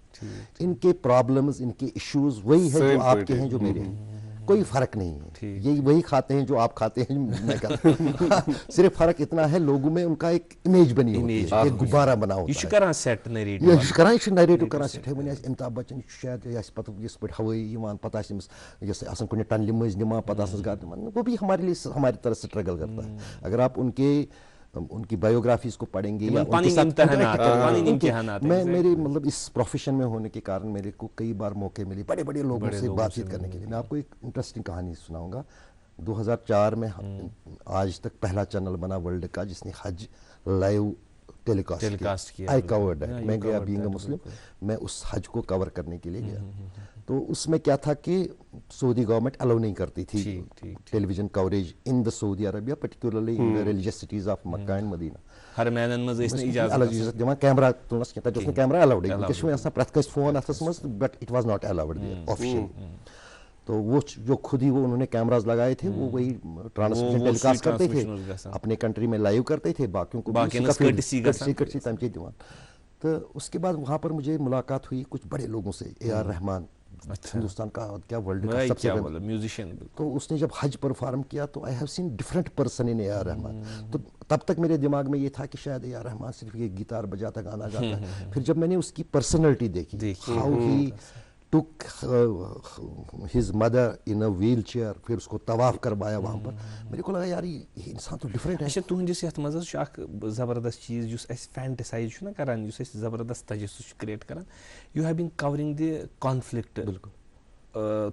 इनके प्रॉब्लम्स, इनके इश्यूज वही है जो आपके हैं, जो मेरे हैं, कोई फर्क नहीं है। यही वही खाते हैं जो आप खाते हैं, मैं खाता हूं। सिर्फ फर्क इतना है लोगों में उनका एक इमेज बनी होती है, एक गुब्बारा बना होता है। ये करा सेट नैरेटिव करा सेट है। वन अमिताभ बच्चन शायद पता इस पे हवाई पता कुछ टनल मज निमा पता वो भी हमारे लिए हमारी तरह से स्ट्रगल करता है। अगर आप उनकी बायोग्राफीज को पढ़ेंगे या मैं मेरे मतलब इस प्रोफेशन में होने के कारण मेरे को कई बार मौके मिले बड़े बड़े लोगों से बातचीत करने के लिए। मैं आपको एक इंटरेस्टिंग कहानी सुनाऊंगा। 2004 में आज तक पहला चैनल बना वर्ल्ड का जिसने हज लाइव टेलीकास्ट किया। आई कवर्ड है, मैं गया बीइंग अ मुस्लिम, मैं उस हज को कवर करने के लिए गया। तो उसमें क्या था कि सऊदी गवर्नमेंट अलाउ नहीं करती थी television coverage in the Saudi Arabia, particularly in the religious cities of Mecca and Medina. हरमैनन मज इजाजत दिवान कैमरा तुलनस के तजस कैमरा अलाउड है क्योंकि आसान प्रत कस फोन अथस मज, but it was not allowed officially. तो वो जो खुद ही वो उन्होंने कैमराज लगाए थे वो वही ट्रांसमिशन टेलीकास्ट करते थे, अपने कंट्री में लाइव करते थे, बाकियों को भी तमची दिवान। तो उसके बाद वहाँ पर मुझे मुलाकात हुई कुछ बड़े लोगों से। AR रहमान, हिंदुस्तान का क्या वर्ल्ड का सबसे बड़ा म्यूजिशियन। तो उसने जब हज परफॉर्म किया तो I have seen different person in AR Rahman. तो तब तक मेरे दिमाग में ये था कि शायद AR रहमान सिर्फ ये गिटार बजाता गाना गाता है। फिर जब मैंने उसकी पर्सनैलिटी देखी, how he took his mother in a wheelchair, फिर उसको तवाफ करवाया वहाँ पर, मेरे को लगा यार ये इंसान तो डिफरेंट है। अच्छा तुहंदिस यथ मज जबरदस्त चीज जुस एस फैंटेसाइज ना करान, जुस एस जबरदस्त तजस्सुस क्रिएट करान, you have been covering the conflict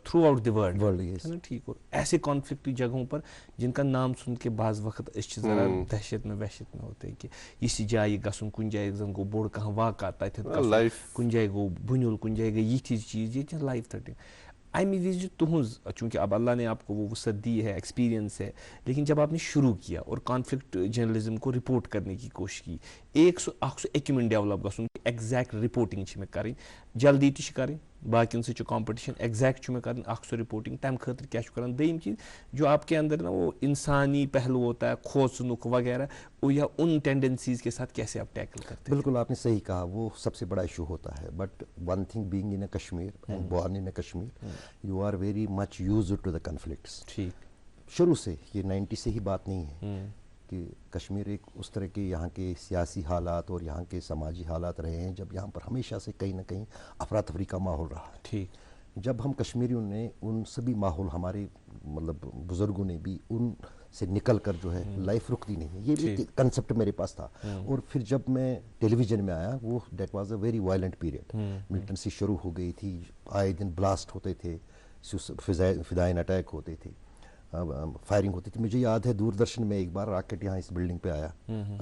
throughout the world, है ना ठीक। और ऐसे कॉन्फ्लिक्ट जगहों पर जिनका नाम सुन के बाज़ वक्त जरा दहशत में वहशत में होते हैं कि इस जाए गसन कुन जाए जन गो बोड़ कहाँ वाक़ कुन जाए गो बुनुल कुन जाए गई ये चीज़ ये लाइफ थ्रेटनिंग। अमी विज तुहज चूँकि अब अल्लाह ने आपको वो वसत दी है, एक्सपीरियंस है, लेकिन जब आपने शुरू किया और कॉन्फ्लिक्ट जर्नलिज्म को रिपोर्ट करने की कोशिश की, एक एक्यूमेंट डेवलप गसन एग्जैक्ट रिपोर्टिंग में करें, जल्दी तरें बाकिन से कॉम्पिटिशन एग्जैक्ट में कर रिपोर्टिंग तम खतर क्या कर। दम चीज़ जो आपके अंदर ना वो इंसानी पहलू होता है, खोसनुक वगैरह, वो या उन टेंडेंसीज के साथ कैसे आप टैकल करते हैं? बिल्कुल आपने सही कहा, वो सबसे बड़ा इशू होता है। But one thing being in a Kashmir and born in a Kashmir, you are very much used to the conflicts. ठीक, शुरू से ये 90 से ही बात नहीं है कि कश्मीर एक उस तरह के यहाँ के सियासी हालात और यहाँ के समाजी हालात रहे हैं जब यहाँ पर हमेशा से कहीं ना कहीं अफरा तफरी का माहौल रहा है। ठीक, जब हम कश्मीरियों ने उन सभी माहौल, हमारे मतलब बुज़ुर्गों ने भी उन से निकल कर जो है लाइफ रुकती नहीं है, ये भी कंसेप्ट मेरे पास था। और फिर जब मैं टेलीविज़न में आया, वो that was a very violent period. Militancy शुरू हो गई थी, आए दिन ब्लास्ट होते थे, फिदाइन अटैक होते थे, फायरिंग होती थी। मुझे याद है दूरदर्शन में एक बार रॉकेट यहाँ इस बिल्डिंग पे आया।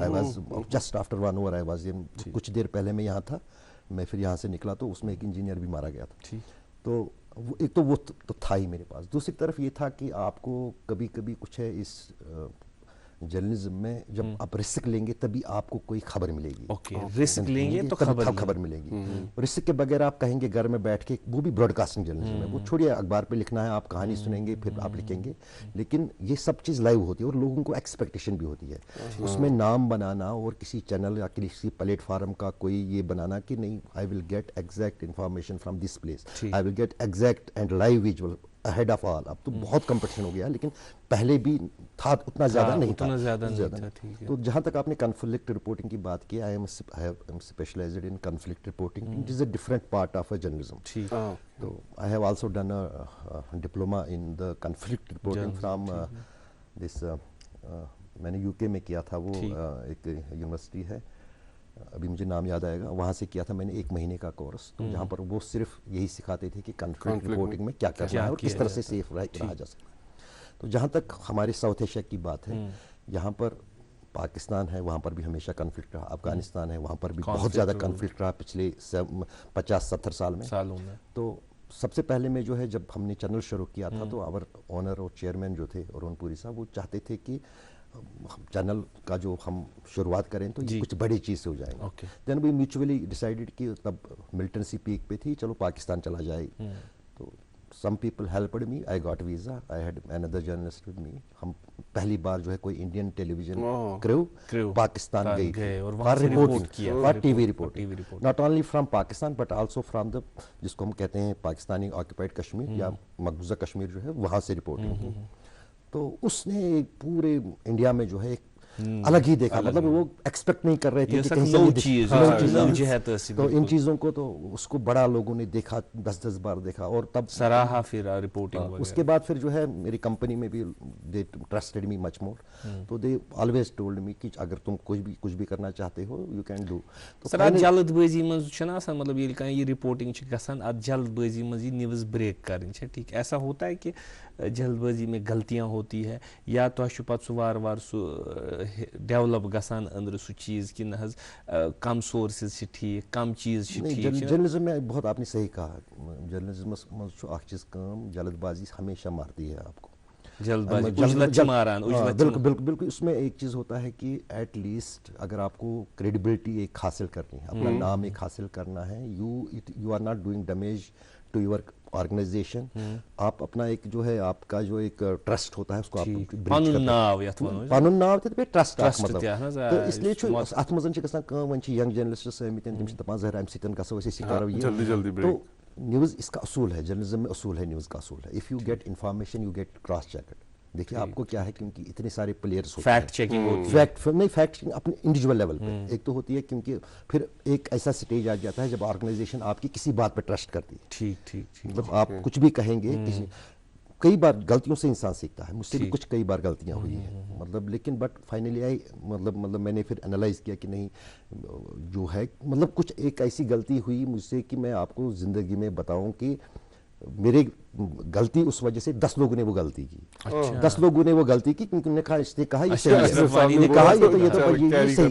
आई was just after 1 hour I was, कुछ देर पहले मैं यहाँ था, मैं फिर यहाँ से निकला तो उसमें एक इंजीनियर भी मारा गया था। तो एक तो वो तो था ही मेरे पास। दूसरी तरफ ये था कि आपको कभी कभी कुछ है इस जर्नलिज्म में, जब आप रिस्क लेंगे तभी आपको कोई खबर मिलेगी। रिस्क लेंगे तो खबर मिलेगी। रिस्क के बगैर आप कहेंगे घर में बैठ के, वो भी ब्रॉडकास्टिंग जर्नलिज्म है, वो छोड़िए अखबार पे लिखना है, आप कहानी सुनेंगे फिर आप लिखेंगे, लेकिन ये सब चीज़ लाइव होती है और लोगों को एक्सपेक्टेशन भी होती है। उसमें नाम बनाना और किसी चैनल या किसी प्लेटफार्म का कोई ये बनाना कि नहीं, I will get exact information from this place, I will get exact and live visual ahead of all. अब तो बहुत कंपटीशन हो गया, लेकिन पहले भी था, उतना ज़्यादा नहीं था। तो जहाँ तक आपने कॉन्फ्लिक्ट रिपोर्टिंग की बात की, I am specialised in conflict reporting, it is a different part of a journalism. तो I have also done a diploma in the conflict reporting from this, मैंने यूके में किया था, वो एक यूनिवर्सिटी है, अभी मुझे नाम याद आएगा, वहाँ से किया था मैंने 1 महीने का कोर्स। तो जहाँ पर वो सिर्फ यही सिखाते थे कि कॉन्फ्लिक्ट रिपोर्टिंग में क्या करना है और किस तरह से सेफ रहा जा सकता है। तो जहाँ तक हमारे साउथ एशिया की बात है, यहाँ पर पाकिस्तान है, वहाँ पर भी हमेशा कॉन्फ्लिक्ट रहा, अफगानिस्तान है, वहाँ पर भी बहुत ज़्यादा कॉन्फ्लिक्ट रहा पिछले 50-70 साल में। तो सबसे पहले में जो है, जब हमने चैनल शुरू किया था, तो आवर ओनर और चेयरमैन जो थे अरुण पुरी साहब, वो चाहते थे कि चैनल का जो हम शुरुआत करें तो ये कुछ बड़ी चीज़ से हो जाएंगे। देन वी म्यूचुअली डिसाइडेड कि तब मिलिटेंसी पीक पे थी, चलो पाकिस्तान चला जाए। तो some people helped me, I got visa, I had another journalist with me. हम पहली बार जो है कोई इंडियन टेलीविजन क्रू पाकिस्तान गई for reporting, for TV reporting, not only from Pakistan but also from the, जिसको हम कहते हैं पाकिस्तानी ऑक्यूपाइड कश्मीर या मकबूजा कश्मीर जो है, वहाँ से रिपोर्टिंग। तो उसने पूरे इंडिया में जो है एक अलग ही देखा, मतलब वो एक्सपेक्ट नहीं कर रहे थे कि कहीं से तो इन चीज़ों को, तो उसको बड़ा लोगों ने देखा, 10-10 बार देखा और तब सराहा फिर रिपोर्टिंग। उसके बाद फिर जो है मेरी कंपनी में भी दे ट्रस्टेड मी मच मोर, तो दे ऑलवेज टोल्ड मी कि अगर तुम कुछ भी करना चाहते हो यू कैन डू। तो सर जल्दबाजी में मतलब ये रिपोर्टिंग जल्दबाजी में ये न्यूज़ ब्रेक करनी, ठीक, ऐसा होता है कि जल्दबाजी में गलतियां होती है, या तो पे वार वार डेवलप गसान अंदर सु चीज़ कि न कम सोर्सेज ठीक, कम चीज़ ठीक। जर्नलिज्म में बहुत आपने सही कहा, जर्नलिज्म चीज़ काम जल्दबाजी हमेशा मारती है आपको, बिल्कुल। उसमें एक चीज़ होता है कि एट लीस्ट अगर आपको क्रेडिबिलिटी एक हासिल करनी है, अपना नाम एक हासिल करना है, you are not doing damage to your organisation. आप अपना एक जो है आपका जो एक ट्रस्ट होता है उसको आप ट्रस्ट, तो इसलिए अत मज यंग जर्नलिस्ट तो न्यूज़ इसका असूल है, जर्नलिज्म में असूल है, न्यूज़ का असूल है, if you get information you get cross check. देखिए आपको क्या है, क्योंकि इतने सारे प्लेयर्स होते हैं, फैक्ट चेकिंग होती है, फैक्ट चेकिंग अपने इंडिविजुअल लेवल पे एक तो होती है, क्योंकि फिर एक ऐसा स्टेज आ जाता है जब ऑर्गेनाइजेशन आपकी किसी बात पे ट्रस्ट करती है। ठीक, मतलब आप कुछ भी कहेंगे, कई बार गलतियों से इंसान सीखता है, मुझसे भी कुछ कई बार गलतियां हुई हैं, मतलब लेकिन बट फाइनली आई मतलब मैंने फिर एनालाइज किया कि नहीं जो है, मतलब कुछ एक ऐसी गलती हुई मुझसे कि मैं आपको ज़िंदगी में बताऊं कि मेरी गलती उस वजह से 10 लोगों ने वो गलती की। 10 लोगों ने वो गलती की क्योंकि उन्होंने कहा, इसने कहा ये सही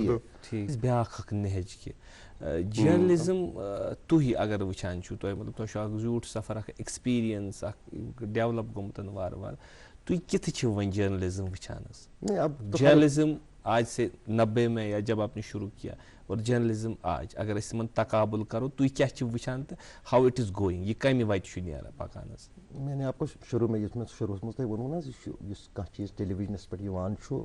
है। ठीक ब्याख नहज कि जर्नलिज्म तुही अगर वुचान छु तो मतलब तो झूठ सफर एक्सपीरियंस डेवलप गोमतन वार वार तु कित छु वन जर्नलिज्म वुचान? जर्नलिज्म आज से 90 में या जब आपने शुरू किया और जर्नलिज्म आज अगर इस मन तकाबुल करो तो क्या छु वुचान तो हाउ इट इज गोइंग, ये कमी वत छु नेरा पकानस? मैंने आपको शुरू में इसमें शुरू में वो ना जिस का चीज टेलीविजन पर यवान छु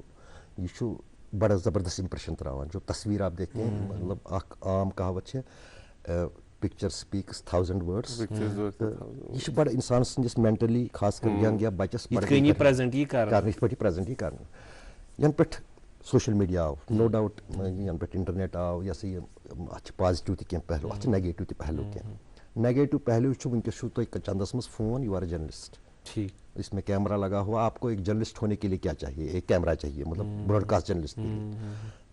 ये छु बड़ा ज़बरदस्त इंप्रेशन तरावान, जो तस्वीर आप देखते हैं, मतलब आम कहावत है पिक्चर स्पीक्स 1000 वर्ड्स, ये बड़ा इंसान जिस मेंटली खास कर यंग या बच्चस प्रेजेंट ही कर यन पे सोशल मीडिया आव नो डाउट यहाँ पे इंटरनेट आव या से पॉजिटिव तह पहलू अ नेगेटिव तह पहलू कह नेगेटिव पहलू वनकस तुम चंदस मज फोन यू आर जर्नलिस्ट ठीक इसमें कैमरा लगा हुआ आपको एक जर्नलिस्ट होने के लिए क्या चाहिए एक कैमरा चाहिए मतलब ब्रॉडकास्ट जर्नलिस्ट के लिए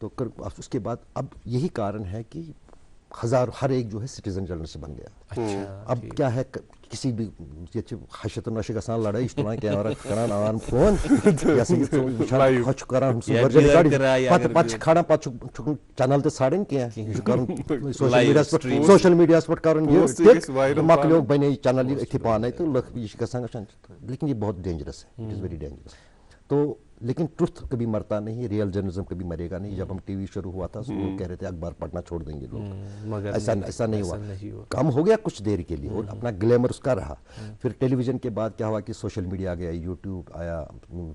तो उसके बाद अब यही कारण है कि हर एक जो है सिटीजन जर्नलिस्ट बन गया अब क्या है किसी भी हशत नश ग लड़ाई तुलान कैमरा करान आन फोन खड़ा चैनल तो साड़न कह सोशल मीडिया पे मकलो बने चैनल इतने पाने तो यह लेकिन ये बहुत डेंजरस है इट इज़ वेरी डेंजरस तो लेकिन ट्रुथ कभी मरता नहीं रियल जर्नलिज्म कभी मरेगा नहीं जब हम टीवी शुरू हुआ था तो लोग कह रहे थे अखबार पढ़ना छोड़ देंगे लोग मगर ऐसा नहीं हुआ कम हो गया कुछ देर के लिए और अपना ग्लैमर उसका रहा फिर टेलीविज़न के बाद क्या हुआ कि सोशल मीडिया आ गया यूट्यूब आया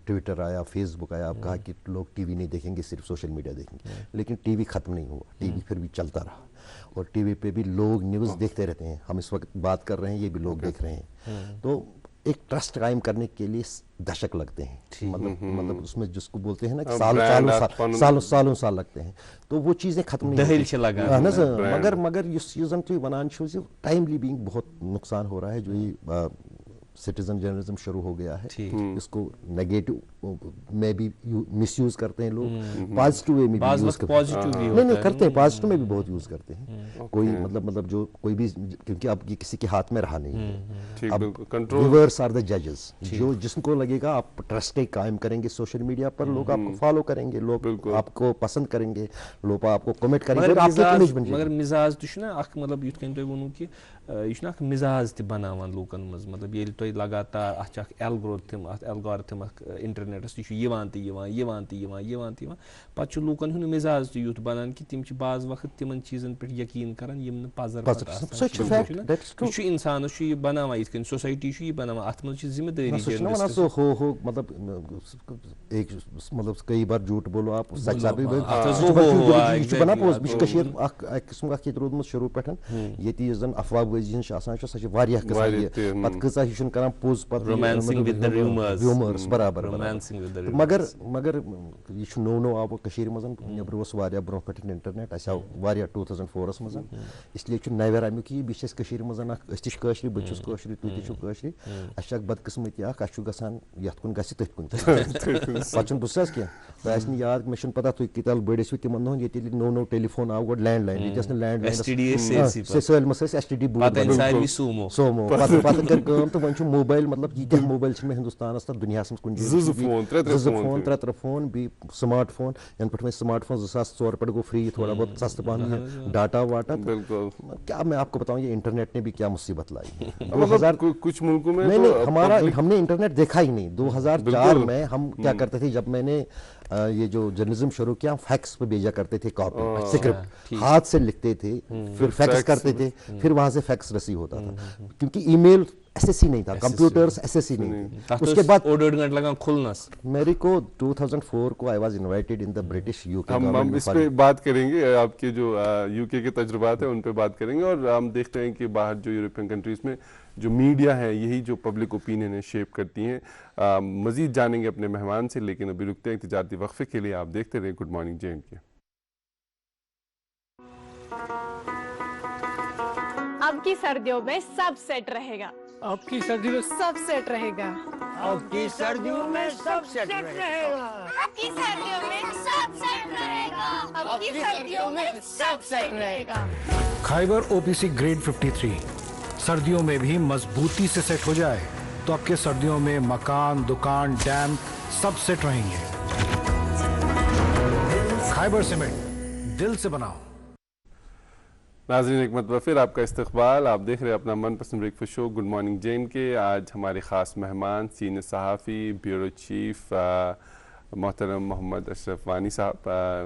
ट्विटर आया फेसबुक आया अब कहा कि लोग टीवी नहीं देखेंगे सिर्फ सोशल मीडिया देखेंगे लेकिन टीवी ख़त्म नहीं हुआ टीवी फिर भी चलता रहा और टीवी पे भी लोग न्यूज़ देखते रहते हैं हम इस वक्त बात कर रहे हैं ये भी लोग देख रहे हैं तो एक ट्रस्ट कायम करने के लिए दशक लगते हैं मतलब उसमें जिसको बोलते हैं ना कि सालों साल लगते हैं तो वो चीज़ें खत्म नहीं मगर तुम वनान टाइमली बीइंग बहुत नुकसान हो रहा है जो ये सिटीजन जर्नलिज्म शुरू हो गया है इसको नेगेटिव में भी मिसयूज करते हैं लोग पॉजिटिव वे में भी यूज नहीं करते हैं पॉजिटिव में भी बहुत यूज करते हैं कोई मतलब जो कोई भी क्योंकि अब ये किसी के हाथ में रहा नहीं है अब व्यूअर्स आर द जजेस जो जिसको लगेगा आप ट्रस्ट कायम करेंगे सोशल मीडिया पर लोग आपको फॉलो करेंगे लोग आपको पसंद करेंगे लोग आपको कमेंट करेंगे और आपकी इमेज बन जाएगी मगर मिजाज तो ना अख मतलब युथ कन तुम वोनू कि यह मिजाज तह बनावान लूकन मज मतलब ये तुम लगातार अ एल्गोरिथम एल्गोरिथम इंटरनेटस पे लूकन हुंद मिजाज तो यूथ बनान कि तिम बाज वक्त तिमन चीजन पे यकीन करान यम पजर इंसान बनावान इत सोसाइटी बनावान अत मज जिम्मेदारी मतलब एक मतलब कई बार झूठ बोलो आप सच बना पोज किस्म रोदमुत शुरू पे ये जन अफवाह पोज बराबर मगर यह नो आव नबर ब्रो पे इंटरनेट आव 2004 मज इसलिए नवर अमुक यह बेस मज बशरी तुश्री बदकिस्मती गान ये कुन तथ कुन पे बस कह याद मे पता तुम कल बड़ तिमन दोहन ये नो टेलीफोन आव गो लैंडलाइन ये लैंडलाइन सलम STD सोमो तो वो मोबाइल मतलब ये मोबाइल हिंदुस्तान तो दुनिया कुन फोन 3 फोन बी स्मार्ट फोन यन पे स्मार्ट फोन 2004 पे गो फ्री थोड़ा बहुत सस्त पान डाटा वाटा क्या मैं आपको बताऊं ये इंटरनेट ने भी क्या मुसीबत लाई 2000 कुछ मुल्कों में नहीं हमारा हमने इंटरनेट देखा ही नहीं 2004 में हम क्या करते थे जब मैंने ये जो जर्नलिज्म शुरू किया फैक्स पे भेजा करते थे कॉपी स्क्रिप्ट हाथ से लिखते थे फिर फैक्स करते थे फिर वहां से फैक्स रिसीव होता था क्योंकि ईमेल एसएससी नहीं था कंप्यूटर्स एसएससी नहीं थे उसके बाद लगा खुलनस मेरे को 2004 को I was invited in the British UK हम इस पे बात करेंगे आपके जो यूके के तजुर्बात है उन पे बात करेंगे और हम देखते हैं कि बाहर जो यूरोपियन कंट्रीज में जो मीडिया है यही जो पब्लिक ओपिनियन है शेप करती हैं मजीद जानेंगे अपने मेहमान से लेकिन अभी रुकते हैं तिजारती वक्फे के लिए आप देखते रहे गुड मॉर्निंग जे&के अब की सर्दियों में सब सेट रहेगा आपकी सर्दियों में सब सेट रहेगा आपकी सर्दियों में सब सेट रहेगा आपकी सर्दियों में सब सेट रहेगा आपकी सर्दियों में सब सेट रहेगा खाइबर OPC ग्रेड 53 सर्दियों में भी मजबूती से सेट हो जाए तो आपके सर्दियों में मकान दुकान डैम सब सेट रहेंगे खाइबर सीमेंट दिल से बनाओ। नाज़रीन एक मरतबा फिर आपका इस्तकबाल आप देख रहे हैं अपना मनपसंद ब्रेकफास्ट शो गुड मॉर्निंग जे&के। आज हमारे ख़ास मेहमान सीनियर सहाफ़ी ब्यूरो चीफ मोहतरम मोहम्मद अशरफ वानी साहब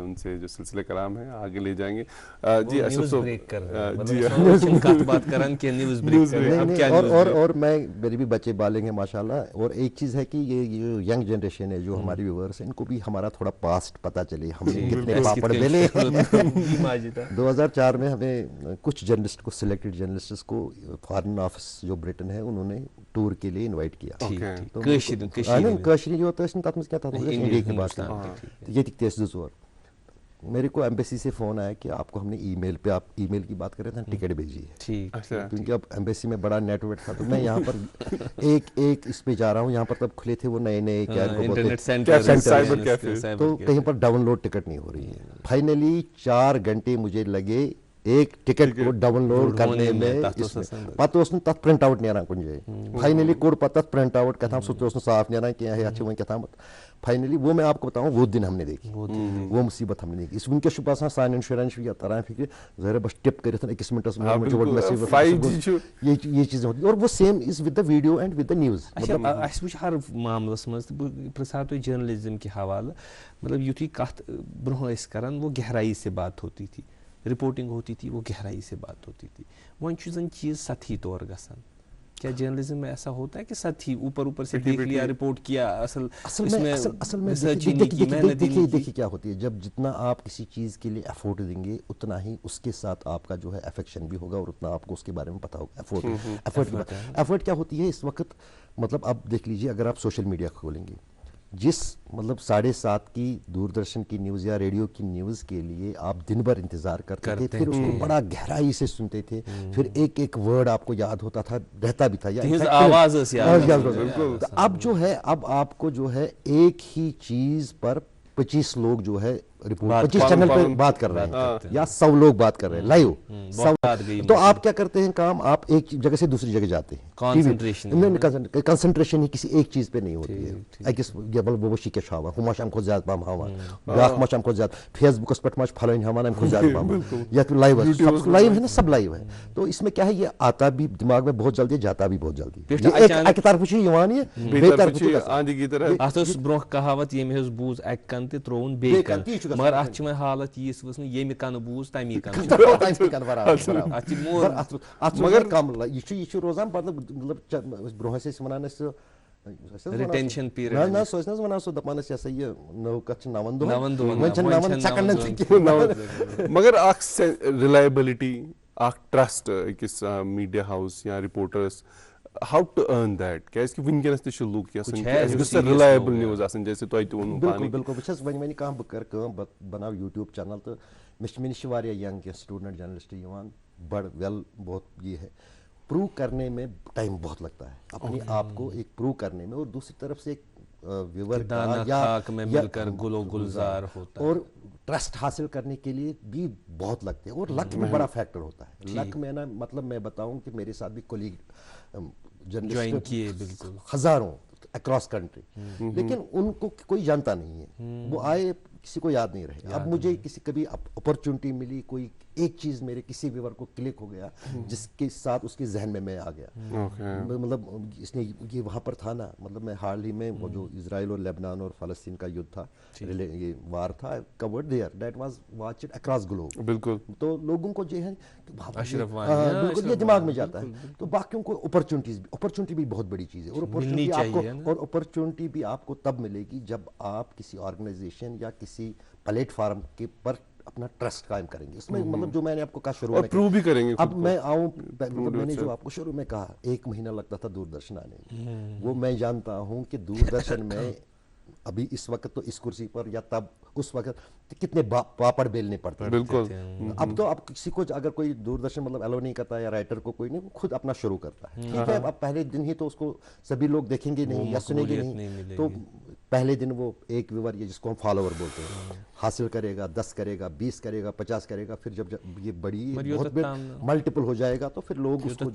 उनसे जो सिलसिले कलाम है आगे ले जाएंगे। जी और मैं मेरे भी बच्चे बालेंगे माशाल्लाह और एक चीज़ है कि ये यंग जनरेशन है जो हमारे व्यूअर्स हैं इनको भी हमारा थोड़ा पास्ट पता चले हमने कितने पापड़ बेले 2004 में हमें कुछ जर्नलिस्ट को सिलेक्टेड जर्नलिस्ट को फॉरेन ऑफिस जो ब्रिटेन है उन्होंने टूर के लिए इनवाइट किया इंडिया की बात करें ये दिखते हैं 2 मेरे को एम्बेसी से फ़ोन आया कि आपको हमने ईमेल पे, आप ईमेल की बात कर रहे थे, टिकट भेजी है। ठीक, क्योंकि अब एम्बेसी में बड़ा नेटवर्क था, तो मैं यहाँ पर एक इस पे जा रहा हूँ। यहाँ पर तब खुले थे वो नए क्या इंटरनेट सेंटर, तो कहीं पर डाउनलोड टिकट नहीं हो रही है। फाइनली 4 घंटे मुझे लगे एक टिकट को डाउनलोड करने में। पता तथ प्रिंट आउट नेरान कुछ जाए, फाइनली कोड पता प्रिंट आउट क्या साफ नेरान क्या क्या। फाइनली वो मैं आपको बताऊं वो दिन हमने देखी, वो मुसीबत हमने देखी। इस वनकस बसान सान शुरान या तरह फिक्र जहर बस टिप कर 1 मिनटस ये चीजें होती और वो same is with the video and with the news. वो हर मामलस मज प्रसा तुम जर्नलिज्म के हवाले, मतलब युथी कत ब्रोह करान वो गहराई से बात होती थी, रिपोर्टिंग होती थी, वो गहराई से बात होती थी। वन चीज़ चीज़ सतही तौर गसान। क्या जर्नलिज्म में ऐसा होता है कि सतही ऊपर से देख लिया, रिपोर्ट किया, असल में देखिए क्या होती है, जब जितना आप किसी चीज़ के लिए एफर्ट देंगे उतना ही उसके साथ आपका जो है अफेक्शन भी होगा और उतना आपको उसके बारे में पता होगा। एफर्ट क्या होती है इस वक्त, मतलब आप देख लीजिए अगर आप सोशल मीडिया खोलेंगे, जिस मतलब 7:30 की दूरदर्शन की न्यूज़ या रेडियो की न्यूज़ के लिए आप दिन भर इंतजार करते थे, फिर उसको बड़ा गहराई से सुनते थे, फिर एक वर्ड आपको याद होता था, रहता भी था या आवाज। तो अब जो है, अब आपको जो है एक ही चीज पर 25 लोग जो है रिपोर्ट 25 चैनल पे बात कर रहे हैं या 100 लोग बात कर रहे हैं लाइव। तो आप क्या करते हैं काम, आप एक जगह से दूसरी जगह जाते हैं, कंसंट्रेशन ही किसी एक चीज पे नहीं होती है। वो शिके हवा हुमाश अम ज्यादा पम हवा ब्राक मश अम ज्यादा फेसबुकस पे मश फलन हवा अम ज्यादा पम या लाइव है ना, सब लाइव है। तो इसमें क्या है, ये आता भी दिमाग में बहुत जल्दी, जाता भी बहुत जल्दी। एक तरफ ब्रोह कहावत ये बूज अक कन त्रोन बे कन, मगर अत हालत यीस वस ये कन बूज तमी कन मगर कम यह रोजान मतलब ब्रोह वन रिटेंशन पीरियड ना सोचना वन सो दपान ये नव कत 9 मगर रिलायबिलिटी ट्रस्ट अकिस मीडिया हाउस या reporters how to earn that कैस कि विनकनस त लूक या रिलायबल न्यूज़ आसन जैसे तो बिल्कुल बस वन कह बह कर बनाव यूट्यूब चैनल तो मे यंग स्टूडेंट जर्नलिस्ट बड़ वेल बहुत ये है, प्रूव करने में टाइम बहुत लगता है अपने आप को एक प्रूव करने में, और दूसरी तरफ से एक व्यूअर मिलकर गुलो गुलजार होता है और ट्रस्ट हासिल करने के लिए भी बहुत लगते हैं, और लक में बड़ा फैक्टर होता है। लक में ना मतलब मैं बताऊं कि मेरे साथ भी कोलीग जर्नलिस्ट हजारों अक्रॉस कंट्री, लेकिन उनको कोई जानता नहीं है, वो आए किसी को याद नहीं रहे। अब मुझे किसी कभी अपॉर्चुनिटी मिली, कोई एक चीज मेरे किसी व्यूअर को क्लिक हो गया जिसके साथ उसके जहन में मैं आ गया, मतलब इसने ये वहां पर था ना, मतलब मैं हाल ही में वो जो इजराइल और लेबनान और फलस्तीन का युद्ध था, ये वार था, covered there, that was watched across globe. बिल्कुल, तो लोगों को जो है बिल्कुल ये दिमाग में जाता है। तो बाकियों को अपॉर्चुनिटी भी बहुत बड़ी चीज है, और अपॉर्चुनिटी भी आपको तब मिलेगी जब आप किसी ऑर्गेनाइजेशन या किसी प्लेटफॉर्म के पर अपना ट्रस्ट कायम करेंगे। इसमें मतलब जो मैंने आपको कहा शुरू में प्रूव भी करेंगे। अब मैं आऊं, मतलब मैंने जो आपको शुरू में कहा 1 महीना लगता था दूरदर्शन आने में, वो मैं जानता हूं कि दूरदर्शन में अभी इस वक्त तो इस कुर्सी पर या तब उस वक्त तो कितने पापड़ बेलने पड़ते हैं। बिल्कुल, अब तो अब किसी को अगर कोई दूरदर्शन मतलब अलाउ नहीं करता या राइटर को कोई नहीं, वो खुद अपना शुरू करता है, ठीक है। अब पहले दिन ही तो उसको सभी लोग देखेंगे नहीं या सुनेंगे नहीं, तो पहले दिन वो एक व्यूअर, ये जिसको हम फॉलोअर बोलते हैं, हासिल करेगा, 10 करेगा, 20 करेगा, 50 करेगा, फिर जब ये बड़ी बहुत मल्टीपल हो जाएगा तो फिर लोग उसको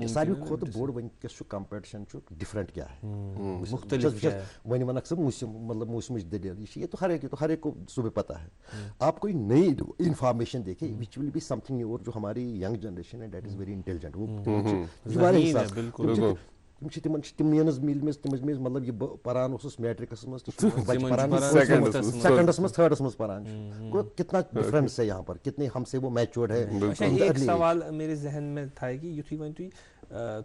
सारी खोत बोर्ड वनकस कंपटीशन डिफरेंट क्या है, वन वन मतलब मूसमिश दलील, ये तो हर एक को सुबह पता है। आप कोई नई इंफॉर्मेशन देखें which will be something new, और जो हमारी यंग जनरेशन है दैट इज वेरी इंटेलिजेंट, वो मतलब ये परान मैट्रिकस सेकंडस में थर्डस में परान, कितना डिफरेंस है यहाँ पर, कितने हमसे वो मैच्योर्ड है। एक सवाल मेरे जहन में था कि युथी वन तुम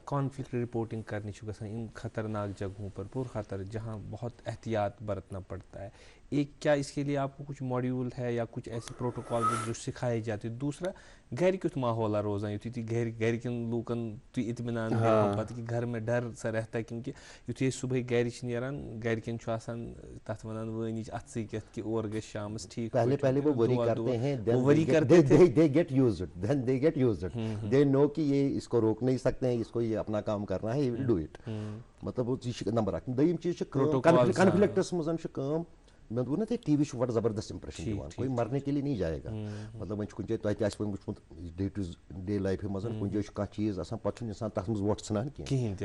कॉन्फ्लिक्ट रिपोर्टिंग करनी इन खतरनाक जगहों पर पुरखतर जहाँ बहुत एहतियात बरतना पड़ता है, एक क्या इसके लिए आपको कुछ मॉड्यूल है या कुछ ऐसे प्रोटोकॉल जो सिखाए जाते, दूसरा घर क्युत माहौल रोजान युथी घर के लूकन तु इत्मीनान पता कि घर में डर सा रहता है क्योंकि युथुय सुबह घर नेरान घरकन तथ वनान वनिच अत कि और गए शामस ठीक पहले वो वरी करते हैं, they get used, then they get used, they know कि ये इसको रोक नहीं सकते हैं, इसको ये अपना काम करना है, he will do it, मतलब वो चीज नंबर रख दयम चीज कॉन्फ्लिक्टस मजन काम मैं वो ना टीवी बड़ा जबरदस्त इंप्रेशन दिवान, कोई मरने के लिए नहीं जाएगा, मतलब कुछ डे टू डे लाइफ मज कुछ कह चीज आसान पे इंसान तथ मज वोट सान कहें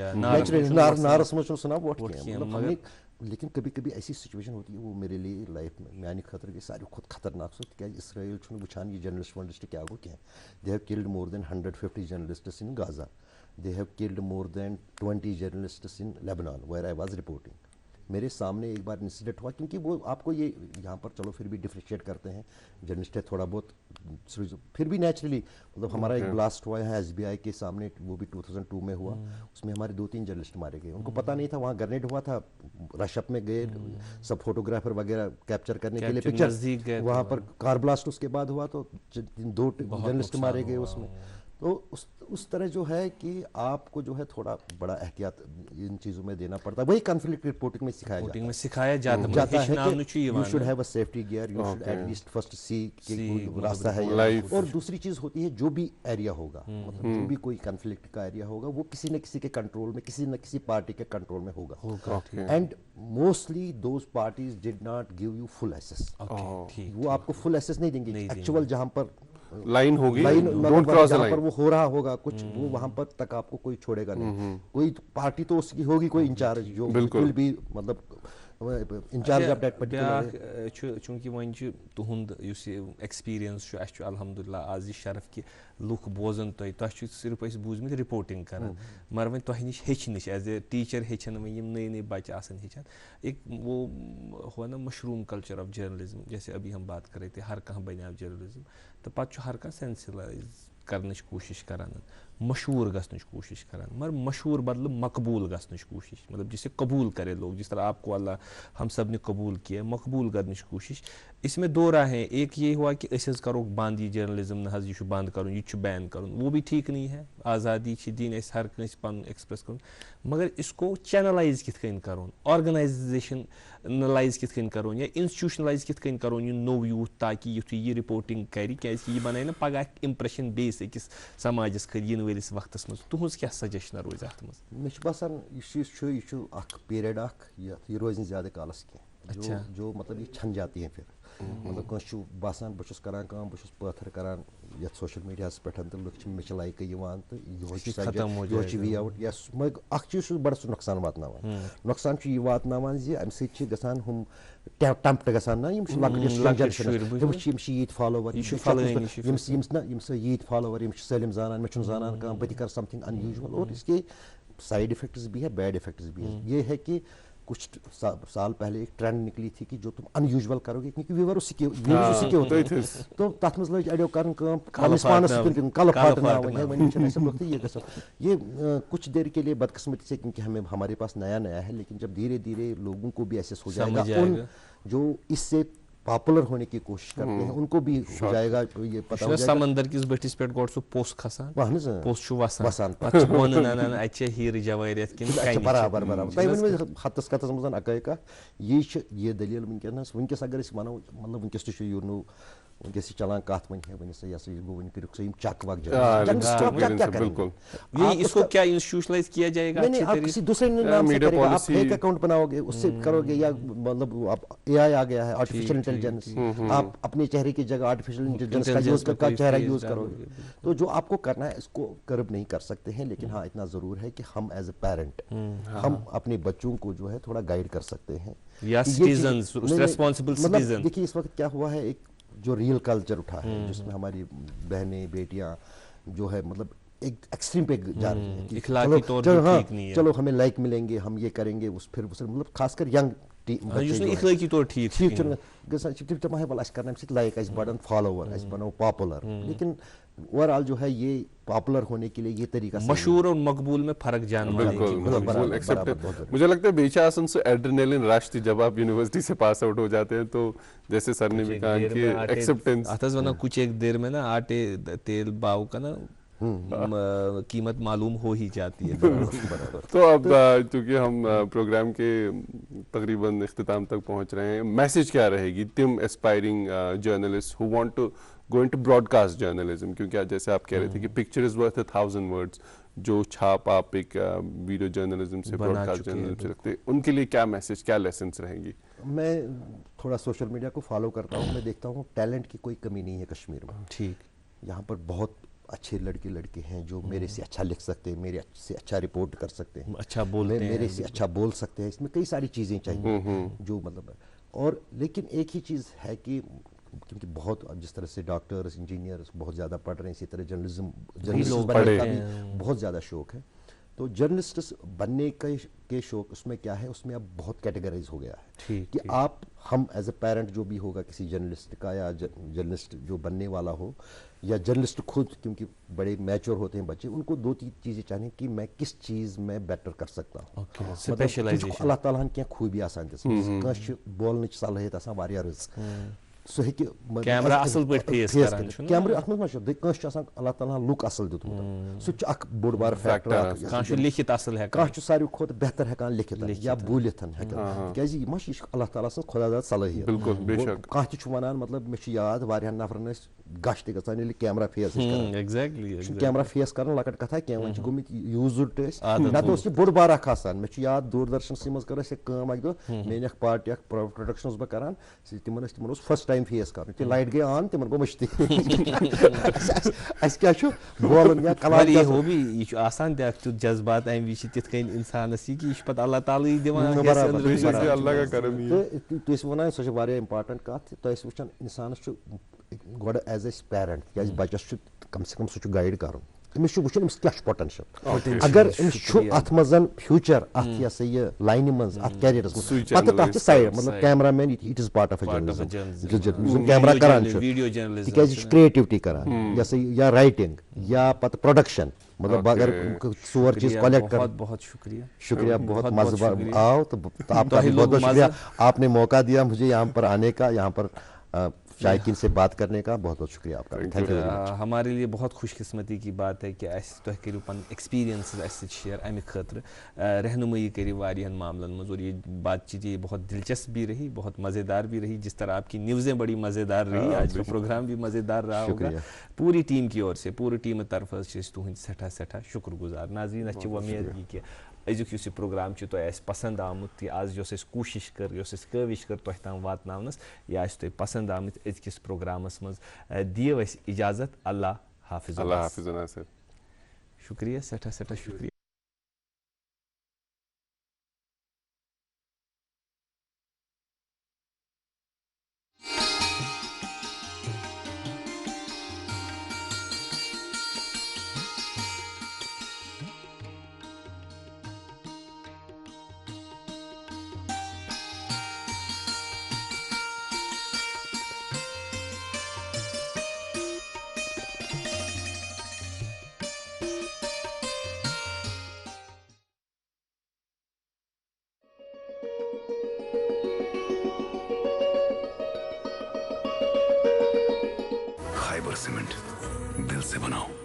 नारस मज सान वोट कहें, लेकिन कभी कभी ऐसी सिचुएशन होती है वो मेरे लिए लाइफ में मानी खतर गई सारी खुद खतरनाक सो क्या इसराइल वुचान ये जर्नलिस्ट वर्नलिस्ट क्या गो क्या, they have killed more than 150 journalists in Gaza, they have killed more than 20 journalists in Lebanon where I was reporting. मेरे सामने एक बार इंसिडेंट हुआ, क्योंकि वो आपको ये यहाँ पर चलो फिर भी डिफ्रेंशिएट करते हैं जर्नलिस्ट है थोड़ा बहुत, फिर भी नेचुरली मतलब हमारा एक ब्लास्ट हुआ है SBI के सामने, वो भी 2002 में हुआ, उसमें हमारे 2-3 जर्नलिस्ट मारे गए, उनको पता नहीं था वहाँ ग्रेनेड हुआ था, रशअप में गए सब फोटोग्राफर वगैरह कैप्चर करने के लिए पिक्चर, वहाँ पर कार ब्लास्ट उसके बाद हुआ तो 2 जर्नलिस्ट मारे गए उसमें। तो उस तरह जो है कि आपको जो है थोड़ा बड़ा एहतियात इन चीज़ों में देना पड़ता है, वही कॉन्फ्लिक्ट रिपोर्टिंग में सिखाया जाता है कि you should have a safety gear, you should at least first see कि रास्ता है, और दूसरी चीज़ होती है जो भी एरिया होगा, मतलब जो भी कोई कॉन्फ्लिक्ट का एरिया होगा वो किसी न किसी के कंट्रोल में, किसी न किसी पार्टी के कंट्रोल में होगा, and mostly those parties did not give you full access, वो आपको फुल एक्सेस नहीं देंगे, एक्चुअल जहाँ पर लाइन होगी, डोंट क्रॉस द लाइन पर वो हो रहा होगा कुछ, वो वहां पर तक आपको कोई छोड़ेगा नहीं, कोई पार्टी तो उसकी होगी, कोई इंचार्ज जो बिल्कुल भी मतलब इंचार्ज ऑफ दैट पर्टिकुलर, चूंकि वन तुहुंद एक्सपीरियंस अल्हम्दुलिल्लाह आज यह शरफ कि लुक बोजन तुह सिर्फ बूझमत रिपोर्टिंग कर, मगर वन तुह निश हेच एज ए टीचर हेचन वो नए नए बच्चे आसान हेचन, एक वो हो ना मशरूम कल्चर ऑफ जर्नलिज्म, जैसे अभी हम बात कर रहे थे हर कहाँ बने जर्नलिज्म, तो पत् हर कह सेंसिलाइज करने कोशिश करान, मशहूर गसन कोशिश करान, मगर मशहूर बदल मकबूल गसन कोशिश, मतलब जिसे कबूल करे लोग, जिस तरह आपको अल्लाह हम सब ने कबूल किया, मकबूल करने की कोशिश। इसमें 2 राहें, एक ये हुआ कि अस करो बंद ये जर्नलिज्म न यह बंद कर, यह बैन कर, वो भी ठीक नहीं है, आज़ादी दिन हर कंस पन एक्सप्रेस कर, मगर इसको चैनलाइज कित कर, ऑर्गनाइजेशनलाइज कित कर या इंस्टीट्यूशनलाइज कित कर यह नो यूथ, ताकि युथ यह रिपोर्टिंग कर, क्या बन पगह इंप्रेशन बेस अकिस समाजस खर वलिस वक्तस मज, तुहज क्या सजेशन रोज अत मे बसान यह पीरियड यह रोज ज्यादा कालस क्या, जो मतलब ये छन जाती है फिर, मतलब कस बसान बहुत करान बहुत पत्थर करान ये सोशल मीडिया पे तो लुक मे लाइक तो यह वी आउट या चीज बड़ा नुकसान वातान, नुकसान वातान अम सान हम टम्प्ट गसान ना ये फॉलोवर ये फॉलोवर सलम जानान मे जानान बह कर समथिंग अनयूजुअल, और इसके साइड इफेक्ट्स भी है, बैड इफेक्ट्स भी है। ये है कि कुछ साल पहले एक ट्रेंड निकली थी कि जो तुम अनयूजुअल करोगे, क्योंकि व्यूवर उसी के होते हैं, तो तथ मज लग अड़ो कर कल फाटना ये कुछ देर के लिए बदकिस्मती से, क्योंकि हमें हमारे पास नया नया है, लेकिन जब धीरे धीरे लोगों को भी ऐसे हो जाएगा, उन जो इससे पॉपुलर होने की कोशिश करते हैं उनको भी हो जाएगा, ये पता हो जाएगा समंदर किस बटिस पे गोड सो पोस्ट खसान पोस्ट छु वसान वनन अच्छे हीर जवारियत किन बराबर तय हतस कतस मजन अकैका ये दलील वनकस अगर मानो मतलब वनकस यूनो वनकस चलान कत वन है वन गो वन कर चक वक इसको क्या इंस्टीट्यूशनलाइज किया जाएगा, नहीं आप किसी दूसरे नाम से करेगा, आप फेक अकाउंट बनाओगे उससे करोगे, या मतलब AI आ गया है आर्टिफिशियल इंटेलिजेंस, आप अपने चेहरे की जगह आर्टिफिशियल इंटेलिजेंस का यूज कर चेहरा यूज करोगे, तो जो आपको करना है इसको कर्ब नहीं कर सकते हैं, लेकिन हाँ इतना जरूर है कि हम एज ए पेरेंट हम अपने बच्चों को जो है थोड़ा गाइड कर सकते हैं, या सिटीजंस रिस्पांसिबल सिटीजन। देखिए इस वक्त क्या हुआ है, एक जो रियल कल्चर उठा है जिसमें हमारी बहनें बेटियां जो है मतलब एक एक्सट्रीम पे जा रही है कि चलो हमें लाइक मिलेंगे, हम ये करेंगे, उस फिर मतलब खासकर यंग लाइक बढ़न फॉलोवर बनो पॉपुलर, लेकिन ओवरऑल जो है ये पॉपुलर होने के लिए ये तरीका मशहूर और मकबूल में फर्क जानना मुझे लगता है बेचा आसन से एड्रेनलिन रश थी जब आप यूनिवर्सिटी से पास आउट हो जाते हैं, तो जैसे सर ने भी कहा कि एक्सेप्टेंस अतस वना कुछ एक देर में ना आटे तेल बाव का ना कीमत मालूम हो ही जाती है। तो अब चूंकि हम प्रोग्राम के तकरीबन इख्तिताम तक पहुंच रहे हैं, मैसेज क्या रहेगी तिम aspiring journalist who want to go into broadcast journalism, क्योंकि आज जैसे आप कह रहे थे कि पिक्चर इज वर्थ 1000 वर्ड्स, जो छाप आप एक वीडियो जर्नलिज्म से ब्रॉडकास्ट जर्नलिज्म से रखते हैं, उनके लिए क्या मैसेज, क्या लेसन्स रहेंगी? मैं थोड़ा सोशल मीडिया को फॉलो करता हूँ, मैं देखता हूँ टैलेंट की कोई कमी नहीं है कश्मीर में। ठीक, यहाँ पर बहुत अच्छे लड़के हैं जो मेरे से अच्छा लिख सकते हैं, मेरे से अच्छा रिपोर्ट कर सकते हैं, अच्छा बोलते हैं, मेरे से अच्छा बोल सकते हैं। इसमें कई सारी चीज़ें चाहिए जो मतलब, और लेकिन एक ही चीज़ है कि क्योंकि बहुत जिस तरह से डॉक्टर्स, इंजीनियर्स बहुत ज़्यादा पढ़ रहे हैं, इसी तरह जर्नलिज्म बनने का भी बहुत ज़्यादा शौक है। तो जर्नलिस्ट बनने के शौक उसमें क्या है, उसमें अब बहुत कैटेगराइज हो गया है कि आप, हम एज ए पेरेंट जो भी होगा किसी जर्नलिस्ट का, या जर्नलिस्ट जो बनने वाला हो, या जर्नलिस्ट खुद, क्योंकि बड़े मैच्योर होते हैं बच्चे, उनको दो तीन चीज़ें चाहिए कि मैं किस चीज़ में बेटर कर सकता हूँ। मतलब अल्लाह ताला क्या खूबी आसान बोलने सलाहियत आसान वारिया रज सो कैमरा असल पे फेस करन कैमरा अत मज कस अल्लाह ताला लुक असल दितमुत सह अख बोड़ बार फैक्टर काश लिखित असल है, काश सारी खुद बेहतर हेकान लिखित या बोलित हेकान क्याज यह मश अल्लाह ताला सन खुदा दाद सलाहियत। बिल्कुल बेशक काह ति वनान, मतलब मे याद वारियान नफरन गश त गसान यदि camera face exactly camera face कर लकट कथा क्या वन गुमित यूज्ड ना तो बोड़ बार अख आसान। मे याद दूरदर्शन सी मज कर काम अक दो मेन पार्टी अख प्रोडक्शन बह कर तिमन फर्स्ट टाइम फेस कर, लाइट गई ऑन तिमन गो मश्ती अस क्या बोलन या कलाम ये हो भी ये आसान तु जज्बात अम वि तिथ कन इंसानस कि यह पत अल्लाह ताला ही दिवान अल्लाह का करम ही तो वन सो वारिया इंपॉर्टेंट कथ तो वुचान इंसानस गोड एज ए पेरेंट क्या बचस कम से कम सह गाइड कर अमिस वुचन अमिस क्या पोटेंशियल, अगर अमिस अत मजन फ्यूचर अत यह लाइन मज अत कैरियरस मत तथ साइड मतलब camera man it is part of journalism camera करान तिकाज क्रिएटिविटी करान या राइटिंग या पत प्रोडक्शन, मतलब अगर सोर चीज कलेक्ट कर। बहुत शुक्रिया, शुक्रिया, बहुत मजा आओ तो आपका बहुत बहुत शुक्रिया, आपने मौका दिया मुझे यहाँ पर आने का, यहाँ पर शायकीन से बात करने का, बहुत बहुत शुक्रिया आपका। Thank you. हमारे लिए बहुत खुशकिस्मती की बात है कि तुम करो पन एक्सपीरियंस शेयर अमि खतर रहनुमई करो वारियन मामलन मज, और ये बातचीत ये बहुत दिलचस्प भी रही, बहुत मज़ेदार भी रही, जिस तरह आपकी न्यूज़ें बड़ी मज़ेदार रही, आज का प्रोग्राम भी मज़ेदार रहा होगा। पूरी टीम की ओर से, पूरी टीम तरफ तुहद सठा सठा शुक्रगुजार। नाज़रीन अच्छी उम्मीद यह कि अजुक यह प्रोग्राम तो पसंद आमुत, आज कोशिश कर कविश कर तुम ताम वातनावनस, यह तुम पसंद आमुत अजकिस प्रोग्रामस मज। दियो इजाज़त, अल्लाह हाफिज़। अल्लाह हाफिज़। शुक्रिया, सठा सठा शुक्रिया। खाइबर सीमेंट दिल से बनाओ।